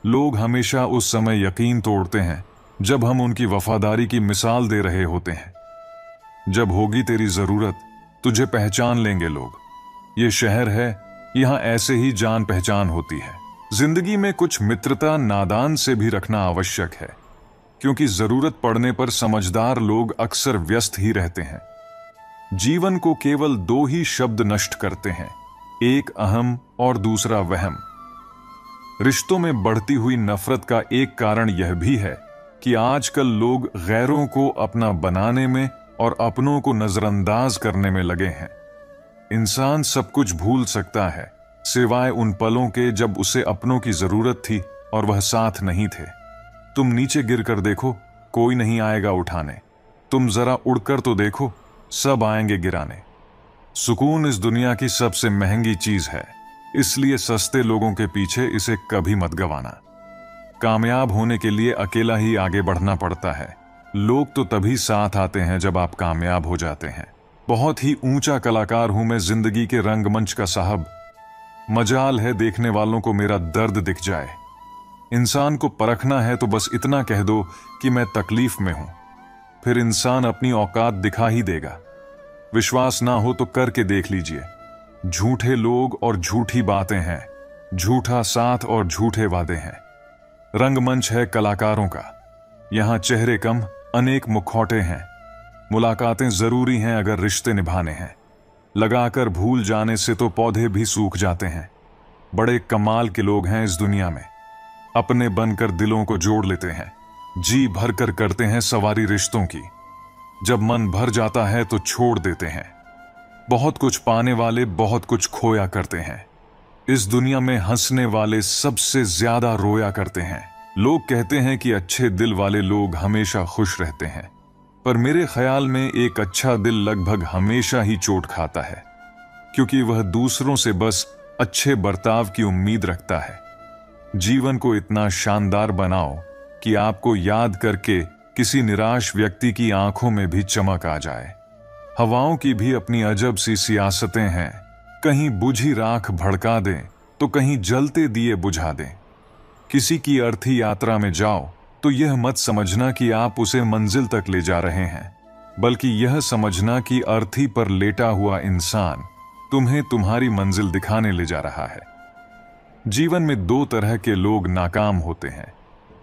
लोग हमेशा उस समय यकीन तोड़ते हैं जब हम उनकी वफादारी की मिसाल दे रहे होते हैं। जब होगी तेरी जरूरत, तुझे पहचान लेंगे लोग। ये शहर है, यहां ऐसे ही जान पहचान होती है। जिंदगी में कुछ मित्रता नादान से भी रखना आवश्यक है, क्योंकि जरूरत पड़ने पर समझदार लोग अक्सर व्यस्त ही रहते हैं। जीवन को केवल दो ही शब्द नष्ट करते हैं, एक अहम और दूसरा वहम। रिश्तों में बढ़ती हुई नफरत का एक कारण यह भी है कि आजकल लोग गैरों को अपना बनाने में और अपनों को नजरअंदाज करने में लगे हैं। इंसान सब कुछ भूल सकता है सिवाय उन पलों के जब उसे अपनों की जरूरत थी और वह साथ नहीं थे। तुम नीचे गिर कर देखो, कोई नहीं आएगा उठाने। तुम जरा उड़कर तो देखो, सब आएंगे गिराने। सुकून इस दुनिया की सबसे महंगी चीज है, इसलिए सस्ते लोगों के पीछे इसे कभी मत गंवाना। कामयाब होने के लिए अकेला ही आगे बढ़ना पड़ता है। लोग तो तभी साथ आते हैं जब आप कामयाब हो जाते हैं। बहुत ही ऊंचा कलाकार हूं मैं जिंदगी के रंगमंच का साहब। मजाल है देखने वालों को मेरा दर्द दिख जाए। इंसान को परखना है तो बस इतना कह दो कि मैं तकलीफ में हूं, फिर इंसान अपनी औकात दिखा ही देगा। विश्वास ना हो तो करके देख लीजिए। झूठे लोग और झूठी बातें हैं, झूठा साथ और झूठे वादे हैं। रंगमंच है कलाकारों का, यहां चेहरे कम अनेक मुखौटे हैं। मुलाकातें जरूरी हैं अगर रिश्ते निभाने हैं। लगाकर भूल जाने से तो पौधे भी सूख जाते हैं। बड़े कमाल के लोग हैं इस दुनिया में, अपने बनकर दिलों को जोड़ लेते हैं। जी भर कर करते हैं सवारी रिश्तों की, जब मन भर जाता है तो छोड़ देते हैं। बहुत कुछ पाने वाले बहुत कुछ खोया करते हैं। इस दुनिया में हंसने वाले सबसे ज्यादा रोया करते हैं। लोग कहते हैं कि अच्छे दिल वाले लोग हमेशा खुश रहते हैं, पर मेरे ख्याल में एक अच्छा दिल लगभग हमेशा ही चोट खाता है, क्योंकि वह दूसरों से बस अच्छे बर्ताव की उम्मीद रखता है। जीवन को इतना शानदार बनाओ कि आपको याद करके किसी निराश व्यक्ति की आंखों में भी चमक आ जाए। हवाओं की भी अपनी अजब सी सियासतें हैं, कहीं बुझी राख भड़का दें तो कहीं जलते दिए बुझा दें। किसी की अर्थी यात्रा में जाओ तो यह मत समझना कि आप उसे मंजिल तक ले जा रहे हैं, बल्कि यह समझना कि अर्थी पर लेटा हुआ इंसान तुम्हें तुम्हारी मंजिल दिखाने ले जा रहा है। जीवन में दो तरह के लोग नाकाम होते हैं,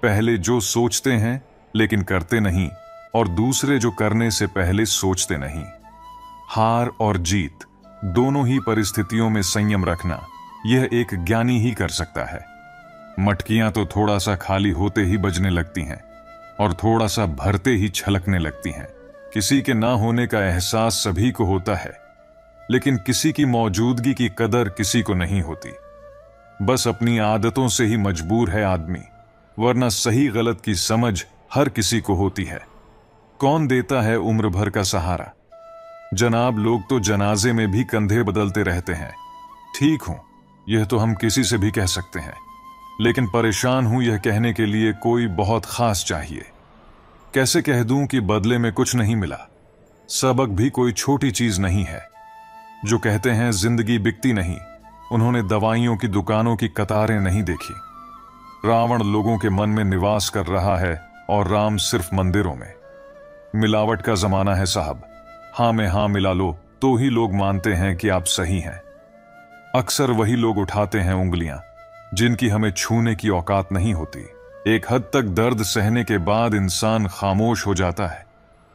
पहले जो सोचते हैं लेकिन करते नहीं, और दूसरे जो करने से पहले सोचते नहीं। हार और जीत दोनों ही परिस्थितियों में संयम रखना यह एक ज्ञानी ही कर सकता है। मटकियां तो थोड़ा सा खाली होते ही बजने लगती हैं और थोड़ा सा भरते ही छलकने लगती हैं। किसी के ना होने का एहसास सभी को होता है, लेकिन किसी की मौजूदगी की कदर किसी को नहीं होती। बस अपनी आदतों से ही मजबूर है आदमी, वरना सही गलत की समझ हर किसी को होती है। कौन देता है उम्र भर का सहारा? जनाब, लोग तो जनाजे में भी कंधे बदलते रहते हैं। ठीक हूं, यह तो हम किसी से भी कह सकते हैं, लेकिन परेशान हूं यह कहने के लिए कोई बहुत खास चाहिए। कैसे कह दूं कि बदले में कुछ नहीं मिला? सबक भी कोई छोटी चीज नहीं है। जो कहते हैं जिंदगी बिकती नहीं, उन्होंने दवाइयों की दुकानों की कतारें नहीं देखी। रावण लोगों के मन में निवास कर रहा है और राम सिर्फ मंदिरों में। मिलावट का जमाना है साहब, हां में हां मिला लो तो ही लोग मानते हैं कि आप सही हैं। अक्सर वही लोग उठाते हैं उंगलियां जिनकी हमें छूने की औकात नहीं होती। एक हद तक दर्द सहने के बाद इंसान खामोश हो जाता है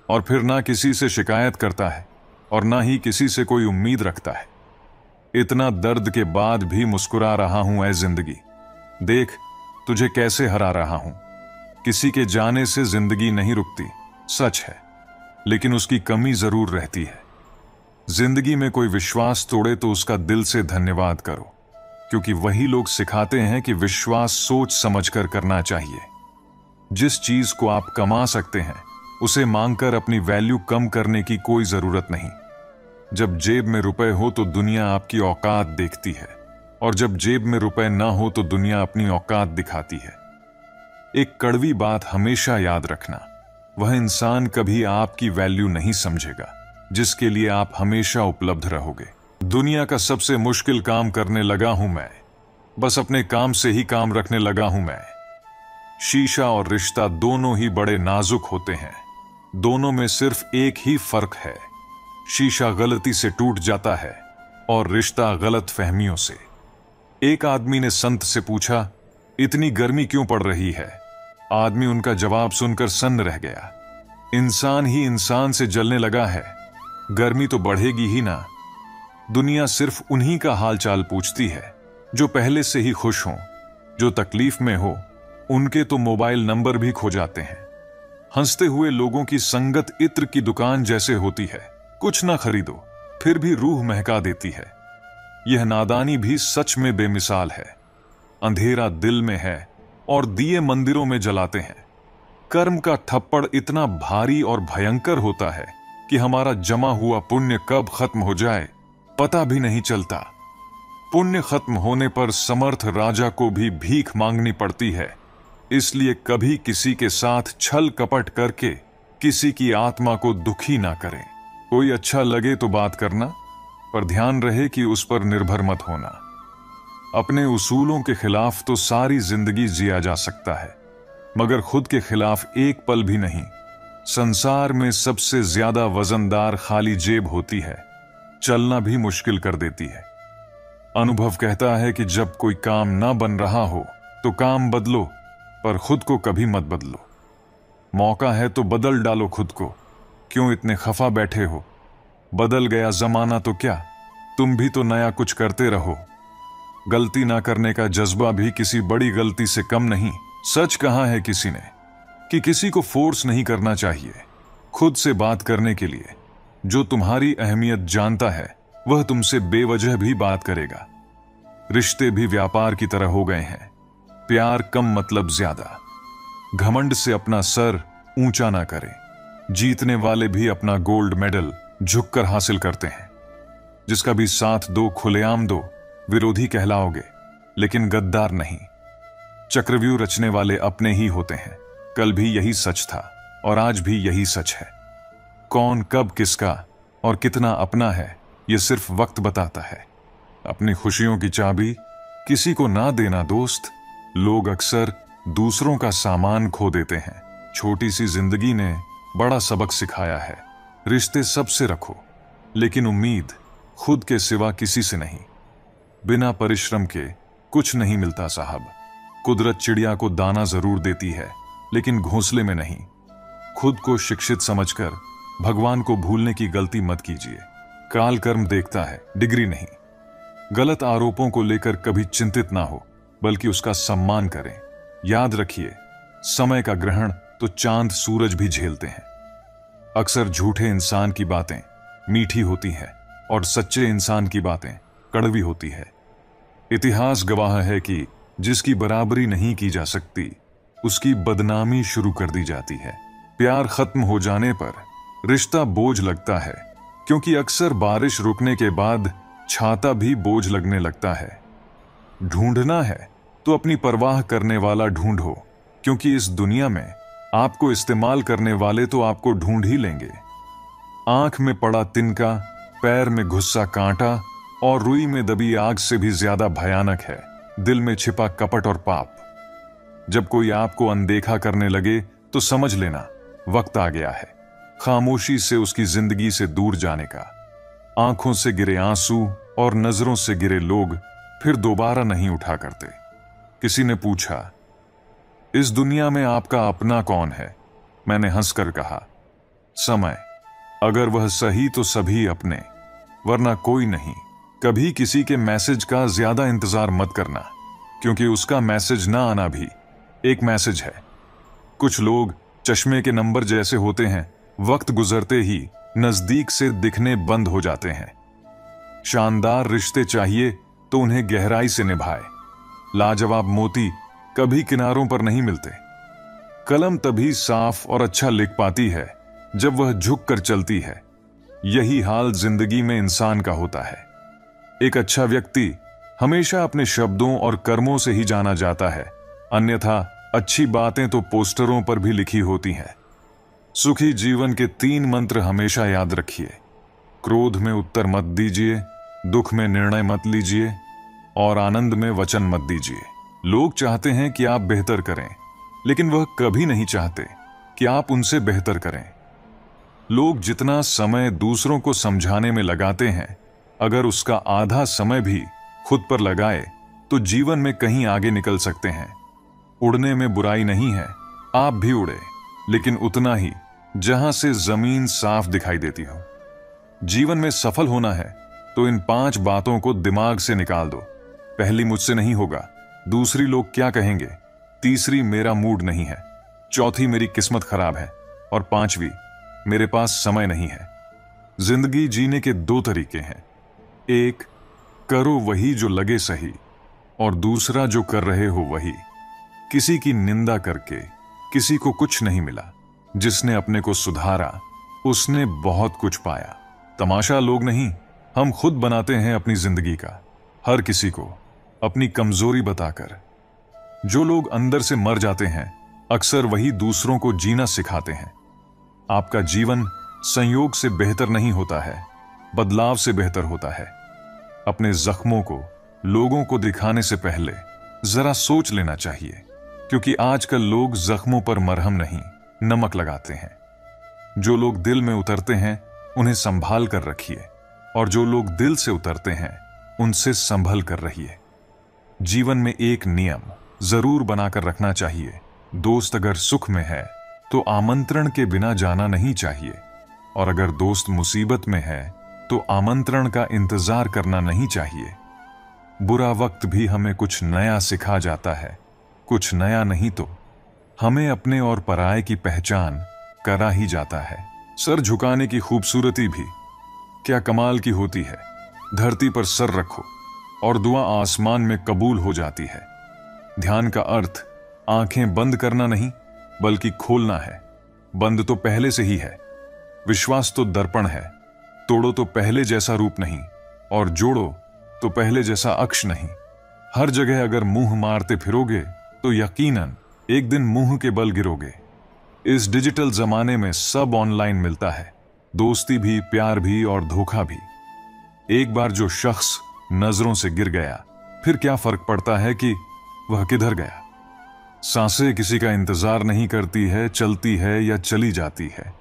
और फिर ना किसी से शिकायत करता है और ना ही किसी से कोई उम्मीद रखता है। इतना दर्द के बाद भी मुस्कुरा रहा हूं ऐ जिंदगी, देख तुझे कैसे हरा रहा हूं। किसी के जाने से जिंदगी नहीं रुकती, सच है, लेकिन उसकी कमी जरूर रहती है। जिंदगी में कोई विश्वास तोड़े तो उसका दिल से धन्यवाद करो, क्योंकि वही लोग सिखाते हैं कि विश्वास सोच समझकर करना चाहिए। जिस चीज को आप कमा सकते हैं उसे मांगकर अपनी वैल्यू कम करने की कोई जरूरत नहीं। जब जेब में रुपए हो तो दुनिया आपकी औकात देखती है, और जब जेब में रुपए ना हो तो दुनिया अपनी औकात दिखाती है। एक कड़वी बात हमेशा याद रखना, वह इंसान कभी आपकी वैल्यू नहीं समझेगा जिसके लिए आप हमेशा उपलब्ध रहोगे। दुनिया का सबसे मुश्किल काम करने लगा हूं मैं, बस अपने काम से ही काम रखने लगा हूं मैं। शीशा और रिश्ता दोनों ही बड़े नाजुक होते हैं, दोनों में सिर्फ एक ही फर्क है, शीशा गलती से टूट जाता है और रिश्ता गलत फहमियों से। एक आदमी ने संत से पूछा, इतनी गर्मी क्यों पड़ रही है? आदमी उनका जवाब सुनकर सन्न रह गया। इंसान ही इंसान से जलने लगा है, गर्मी तो बढ़ेगी ही ना। दुनिया सिर्फ उन्हीं का हालचाल पूछती है जो पहले से ही खुश हों। जो तकलीफ में हो उनके तो मोबाइल नंबर भी खो जाते हैं। हंसते हुए लोगों की संगत इत्र की दुकान जैसे होती है, कुछ ना खरीदो फिर भी रूह महका देती है। यह नादानी भी सच में बेमिसाल है। अंधेरा दिल में है और दिए मंदिरों में जलाते हैं। कर्म का थप्पड़ इतना भारी और भयंकर होता है कि हमारा जमा हुआ पुण्य कब खत्म हो जाए पता भी नहीं चलता। पुण्य खत्म होने पर समर्थ राजा को भी भीख मांगनी पड़ती है। इसलिए कभी किसी के साथ छल कपट करके किसी की आत्मा को दुखी ना करें। कोई अच्छा लगे तो बात करना, पर ध्यान रहे कि उस पर निर्भर मत होना। अपने उसूलों के खिलाफ तो सारी जिंदगी जिया जा सकता है, मगर खुद के खिलाफ एक पल भी नहीं। संसार में सबसे ज्यादा वजनदार खाली जेब होती है, चलना भी मुश्किल कर देती है। अनुभव कहता है कि जब कोई काम ना बन रहा हो तो काम बदलो, पर खुद को कभी मत बदलो। मौका है तो बदल डालो खुद को, क्यों इतने खफा बैठे हो? बदल गया जमाना तो क्या, तुम भी तो नया कुछ करते रहो। गलती ना करने का जज्बा भी किसी बड़ी गलती से कम नहीं। सच कहा है किसी ने कि किसी को फोर्स नहीं करना चाहिए खुद से बात करने के लिए। जो तुम्हारी अहमियत जानता है वह तुमसे बेवजह भी बात करेगा। रिश्ते भी व्यापार की तरह हो गए हैं, प्यार कम मतलब ज्यादा। घमंड से अपना सर ऊंचा ना करें। जीतने वाले भी अपना गोल्ड मेडल झुककर हासिल करते हैं। जिसका भी साथ दो खुलेआम दो, विरोधी कहलाओगे लेकिन गद्दार नहीं। चक्रव्यूह रचने वाले अपने ही होते हैं। कल भी यही सच था और आज भी यही सच है। कौन कब किसका और कितना अपना है यह सिर्फ वक्त बताता है। अपनी खुशियों की चाबी किसी को ना देना दोस्त। लोग अक्सर दूसरों का सामान खो देते हैं। छोटी सी जिंदगी ने बड़ा सबक सिखाया है। रिश्ते सबसे रखो, लेकिन उम्मीद खुद के सिवा किसी से नहीं। बिना परिश्रम के कुछ नहीं मिलता साहब। कुदरत चिड़िया को दाना जरूर देती है, लेकिन घोंसले में नहीं। खुद को शिक्षित समझकर भगवान को भूलने की गलती मत कीजिए। काल कर्म देखता है, डिग्री नहीं। गलत आरोपों को लेकर कभी चिंतित ना हो, बल्कि उसका सम्मान करें। याद रखिए, समय का ग्रहण तो चांद सूरज भी झेलते हैं। अक्सर झूठे इंसान की बातें मीठी होती हैं और सच्चे इंसान की बातें कड़वी होती है। इतिहास गवाह है कि जिसकी बराबरी नहीं की जा सकती उसकी बदनामी शुरू कर दी जाती है। प्यार खत्म हो जाने पर रिश्ता बोझ लगता है, क्योंकि अक्सर बारिश रुकने के बाद छाता भी बोझ लगने लगता है। ढूंढना है तो अपनी परवाह करने वाला ढूंढो, क्योंकि इस दुनिया में आपको इस्तेमाल करने वाले तो आपको ढूंढ ही लेंगे। आंख में पड़ा तिनका, पैर में घुसा कांटा और रुई में दबी आग से भी ज्यादा भयानक है दिल में छिपा कपट और पाप। जब कोई आपको अनदेखा करने लगे तो समझ लेना वक्त आ गया है खामोशी से उसकी जिंदगी से दूर जाने का। आंखों से गिरे आंसू और नजरों से गिरे लोग फिर दोबारा नहीं उठा करते। किसी ने पूछा, इस दुनिया में आपका अपना कौन है? मैंने हंसकर कहा, समय। अगर वह सही तो सभी अपने, वरना कोई नहीं। कभी किसी के मैसेज का ज्यादा इंतजार मत करना, क्योंकि उसका मैसेज ना आना भी एक मैसेज है। कुछ लोग चश्मे के नंबर जैसे होते हैं, वक्त गुजरते ही नजदीक से दिखने बंद हो जाते हैं। शानदार रिश्ते चाहिए तो उन्हें गहराई से निभाए। लाजवाब मोती कभी किनारों पर नहीं मिलते। कलम तभी साफ और अच्छा लिख पाती है जब वह झुक कर चलती है। यही हाल जिंदगी में इंसान का होता है। एक अच्छा व्यक्ति हमेशा अपने शब्दों और कर्मों से ही जाना जाता है, अन्यथा अच्छी बातें तो पोस्टरों पर भी लिखी होती हैं। सुखी जीवन के 3 मंत्र हमेशा याद रखिए। क्रोध में उत्तर मत दीजिए, दुख में निर्णय मत लीजिए और आनंद में वचन मत दीजिए। लोग चाहते हैं कि आप बेहतर करें, लेकिन वह कभी नहीं चाहते कि आप उनसे बेहतर करें। लोग जितना समय दूसरों को समझाने में लगाते हैं, अगर उसका आधा समय भी खुद पर लगाए तो जीवन में कहीं आगे निकल सकते हैं। उड़ने में बुराई नहीं है, आप भी उड़े, लेकिन उतना ही जहां से जमीन साफ दिखाई देती हो। जीवन में सफल होना है तो इन 5 बातों को दिमाग से निकाल दो। पहली, मुझसे नहीं होगा। दूसरी, लोग क्या कहेंगे। तीसरी, मेरा मूड नहीं है। चौथी, मेरी किस्मत खराब है। और 5वीं, मेरे पास समय नहीं है। जिंदगी जीने के 2 तरीके हैं। एक, करो वही जो लगे सही, और दूसरा, जो कर रहे हो वही। किसी की निंदा करके किसी को कुछ नहीं मिला। जिसने अपने को सुधारा उसने बहुत कुछ पाया। तमाशा लोग नहीं, हम खुद बनाते हैं अपनी जिंदगी का, हर किसी को अपनी कमजोरी बताकर। जो लोग अंदर से मर जाते हैं अक्सर वही दूसरों को जीना सिखाते हैं। आपका जीवन संयोग से बेहतर नहीं होता है, बदलाव से बेहतर होता है। अपने जख्मों को लोगों को दिखाने से पहले जरा सोच लेना चाहिए, क्योंकि आजकल लोग जख्मों पर मरहम नहीं, नमक लगाते हैं। जो लोग दिल में उतरते हैं उन्हें संभाल कर रखिए, और जो लोग दिल से उतरते हैं उनसे संभल कर रहिए। जीवन में एक नियम जरूर बनाकर रखना चाहिए। दोस्त अगर सुख में है तो आमंत्रण के बिना जाना नहीं चाहिए, और अगर दोस्त मुसीबत में है तो आमंत्रण का इंतजार करना नहीं चाहिए। बुरा वक्त भी हमें कुछ नया सिखा जाता है, कुछ नया नहीं तो हमें अपने और पराये की पहचान करा ही जाता है। सर झुकाने की खूबसूरती भी क्या कमाल की होती है। धरती पर सर रखो और दुआ आसमान में कबूल हो जाती है। ध्यान का अर्थ आंखें बंद करना नहीं बल्कि खोलना है। बंद तो पहले से ही है। विश्वास तो दर्पण है, तोड़ो तो पहले जैसा रूप नहीं, और जोड़ो तो पहले जैसा अक्ष नहीं। हर जगह अगर मुंह मारते फिरोगे तो यकीनन एक दिन मुंह के बल गिरोगे। इस डिजिटल जमाने में सब ऑनलाइन मिलता है, दोस्ती भी, प्यार भी और धोखा भी। एक बार जो शख्स नजरों से गिर गया फिर क्या फर्क पड़ता है कि वह किधर गया। सांसें किसी का इंतजार नहीं करती है, चलती है या चली जाती है।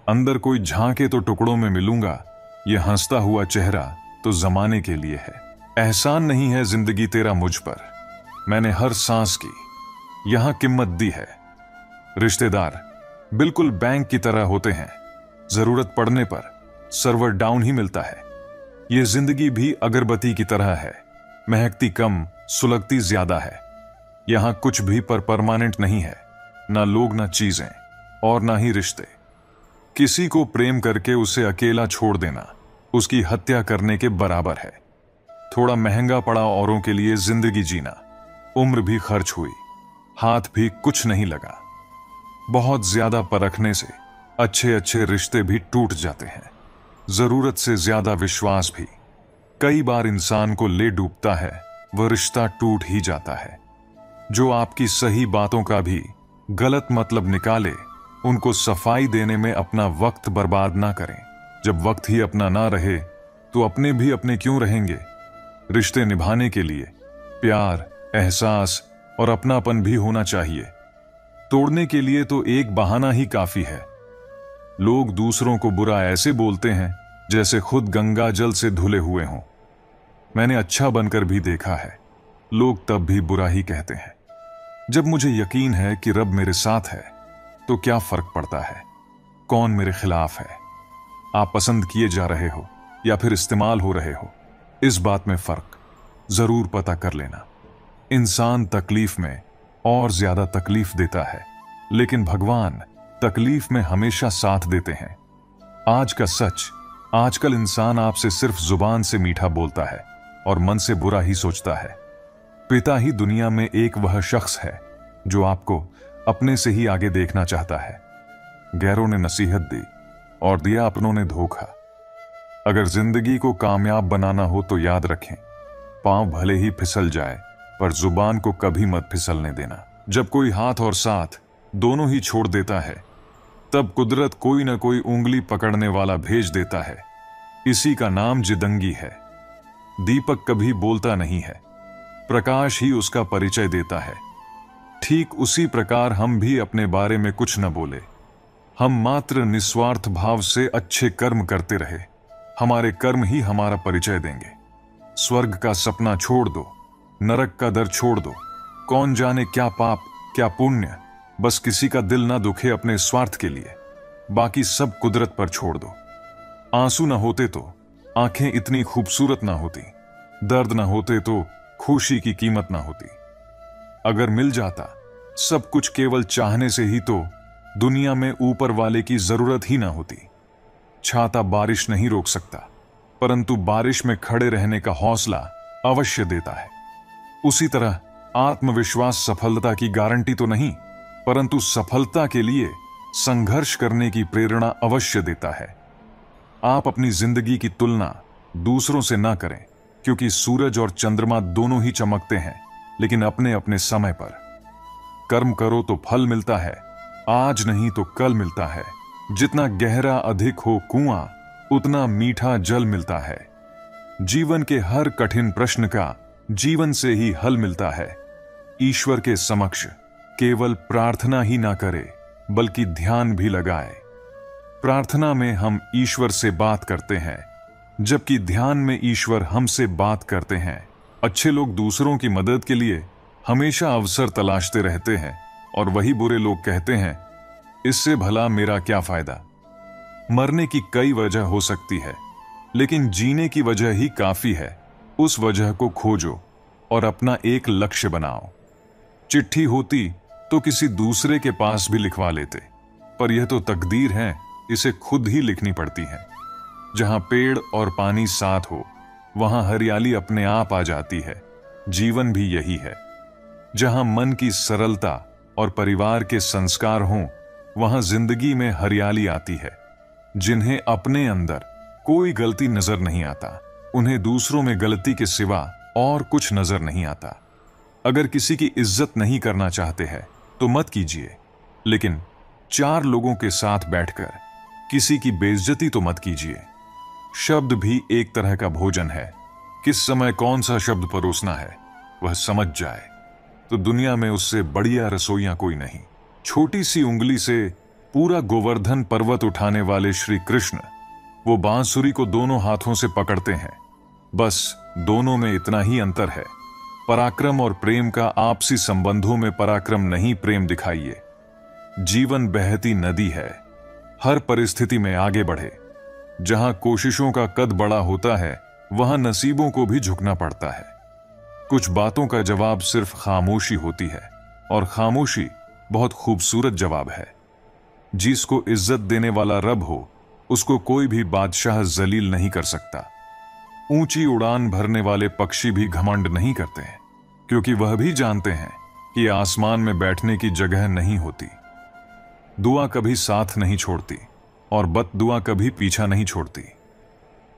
अंदर कोई झांके तो टुकड़ों में मिलूंगा, ये हंसता हुआ चेहरा तो जमाने के लिए है। एहसान नहीं है जिंदगी तेरा मुझ पर, मैंने हर सांस की यहां कीमत दी है। रिश्तेदार बिल्कुल बैंक की तरह होते हैं, जरूरत पड़ने पर सर्वर डाउन ही मिलता है। ये जिंदगी भी अगरबत्ती की तरह है, महकती कम, सुलगती ज्यादा है। यहां कुछ भी पर परमानेंट नहीं है, ना लोग, ना चीजें और ना ही रिश्ते। किसी को प्रेम करके उसे अकेला छोड़ देना उसकी हत्या करने के बराबर है। थोड़ा महंगा पड़ा औरों के लिए जिंदगी जीना। उम्र भी खर्च हुई, हाथ भी कुछ नहीं लगा। बहुत ज्यादा परखने से अच्छे अच्छे रिश्ते भी टूट जाते हैं। जरूरत से ज्यादा विश्वास भी कई बार इंसान को ले डूबता है, वह रिश्ता टूट ही जाता है। जो आपकी सही बातों का भी गलत मतलब निकाले, उनको सफाई देने में अपना वक्त बर्बाद ना करें। जब वक्त ही अपना ना रहे तो अपने भी अपने क्यों रहेंगे। रिश्ते निभाने के लिए प्यार, एहसास और अपनापन भी होना चाहिए। तोड़ने के लिए तो एक बहाना ही काफी है। लोग दूसरों को बुरा ऐसे बोलते हैं जैसे खुद गंगा जल से धुले हुए हों। मैंने अच्छा बनकर भी देखा है, लोग तब भी बुरा ही कहते हैं। जब मुझे यकीन है कि रब मेरे साथ है तो क्या फर्क पड़ता है कौन मेरे खिलाफ है। आप पसंद किए जा रहे हो या फिर इस्तेमाल हो रहे हो, इस बात में फर्क जरूर पता कर लेना। इंसान तकलीफ में और ज्यादा तकलीफ देता है, लेकिन भगवान तकलीफ में हमेशा साथ देते हैं। आज का सच, आजकल इंसान आपसे सिर्फ जुबान से मीठा बोलता है और मन से बुरा ही सोचता है। पिता ही दुनिया में एक वह शख्स है जो आपको अपने से ही आगे देखना चाहता है। गैरों ने नसीहत दी और दिया अपनों ने धोखा। अगर जिंदगी को कामयाब बनाना हो तो याद रखें, पांव भले ही फिसल जाए पर जुबान को कभी मत फिसलने देना। जब कोई हाथ और साथ दोनों ही छोड़ देता है, तब कुदरत कोई ना कोई उंगली पकड़ने वाला भेज देता है। इसी का नाम जिदंगी है। दीपक कभी बोलता नहीं है, प्रकाश ही उसका परिचय देता है। ठीक उसी प्रकार हम भी अपने बारे में कुछ न बोले, हम मात्र निस्वार्थ भाव से अच्छे कर्म करते रहे। हमारे कर्म ही हमारा परिचय देंगे। स्वर्ग का सपना छोड़ दो, नरक का डर छोड़ दो। कौन जाने क्या पाप क्या पुण्य, बस किसी का दिल ना दुखे अपने स्वार्थ के लिए। बाकी सब कुदरत पर छोड़ दो। आंसू न होते तो आंखें इतनी खूबसूरत ना होती, दर्द न होते तो खुशी की कीमत ना होती। अगर मिल जाता सब कुछ केवल चाहने से ही तो दुनिया में ऊपर वाले की जरूरत ही ना होती। छाता बारिश नहीं रोक सकता, परंतु बारिश में खड़े रहने का हौसला अवश्य देता है। उसी तरह आत्मविश्वास सफलता की गारंटी तो नहीं, परंतु सफलता के लिए संघर्ष करने की प्रेरणा अवश्य देता है। आप अपनी जिंदगी की तुलना दूसरों से ना करें, क्योंकि सूरज और चंद्रमा दोनों ही चमकते हैं, लेकिन अपने अपने समय पर। कर्म करो तो फल मिलता है, आज नहीं तो कल मिलता है। जितना गहरा अधिक हो कुआं, उतना मीठा जल मिलता है। जीवन के हर कठिन प्रश्न का जीवन से ही हल मिलता है। ईश्वर के समक्ष केवल प्रार्थना ही ना करे, बल्कि ध्यान भी लगाए। प्रार्थना में हम ईश्वर से बात करते हैं, जबकि ध्यान में ईश्वर हमसे बात करते हैं। अच्छे लोग दूसरों की मदद के लिए हमेशा अवसर तलाशते रहते हैं, और वही बुरे लोग कहते हैं, इससे भला मेरा क्या फायदा। मरने की कई वजह हो सकती है, लेकिन जीने की वजह ही काफी है। उस वजह को खोजो और अपना एक लक्ष्य बनाओ। चिट्ठी होती तो किसी दूसरे के पास भी लिखवा लेते, पर यह तो तकदीर है, इसे खुद ही लिखनी पड़ती है। जहां पेड़ और पानी साथ हो, वहां हरियाली अपने आप आ जाती है। जीवन भी यही है। जहां मन की सरलता और परिवार के संस्कार हों, वहां जिंदगी में हरियाली आती है। जिन्हें अपने अंदर कोई गलती नजर नहीं आता, उन्हें दूसरों में गलती के सिवा और कुछ नजर नहीं आता। अगर किसी की इज्जत नहीं करना चाहते हैं तो मत कीजिए, लेकिन 4 लोगों के साथ बैठकर किसी की बेइज्जती तो मत कीजिए। शब्द भी एक तरह का भोजन है। किस समय कौन सा शब्द परोसना है वह समझ जाए तो दुनिया में उससे बढ़िया रसोइयां कोई नहीं। छोटी सी उंगली से पूरा गोवर्धन पर्वत उठाने वाले श्री कृष्ण, वो बांसुरी को दोनों हाथों से पकड़ते हैं। बस दोनों में इतना ही अंतर है। पराक्रम और प्रेम का आपसी संबंधों में पराक्रम नहीं, प्रेम दिखाइए। जीवन बहती नदी है, हर परिस्थिति में आगे बढ़े। जहां कोशिशों का कद बड़ा होता है, वहां नसीबों को भी झुकना पड़ता है। कुछ बातों का जवाब सिर्फ खामोशी होती है, और खामोशी बहुत खूबसूरत जवाब है। जिसको इज्जत देने वाला रब हो, उसको कोई भी बादशाह जलील नहीं कर सकता। ऊंची उड़ान भरने वाले पक्षी भी घमंड नहीं करते हैं, क्योंकि वह भी जानते हैं कि आसमान में बैठने की जगह नहीं होती। दुआ कभी साथ नहीं छोड़ती, और बददुआ कभी पीछा नहीं छोड़ती।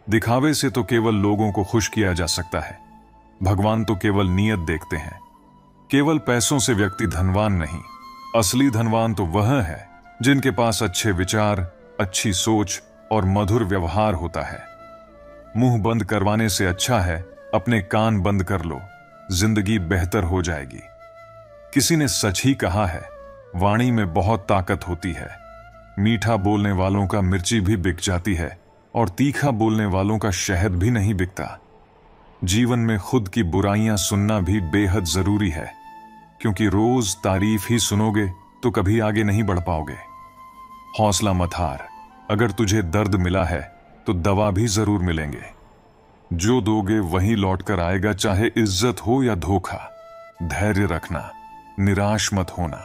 दिखावे से तो केवल लोगों को खुश किया जा सकता है। भगवान तो केवल नीयत देखते हैं। केवल पैसों से व्यक्ति धनवान नहीं, असली धनवान तो वह है जिनके पास अच्छे विचार, अच्छी सोच और मधुर व्यवहार होता है। मुंह बंद करवाने से अच्छा है अपने कान बंद कर लो, जिंदगी बेहतर हो जाएगी। किसी ने सच ही कहा है, वाणी में बहुत ताकत होती है। मीठा बोलने वालों का मिर्ची भी बिक जाती है, और तीखा बोलने वालों का शहद भी नहीं बिकता। जीवन में खुद की बुराइयां सुनना भी बेहद जरूरी है, क्योंकि रोज तारीफ ही सुनोगे तो कभी आगे नहीं बढ़ पाओगे। हौसला मत हार, अगर तुझे दर्द मिला है तो दवा भी जरूर मिलेंगे। जो दोगे वही लौट कर आएगा, चाहे इज्जत हो या धोखा। धैर्य रखना, निराश मत होना।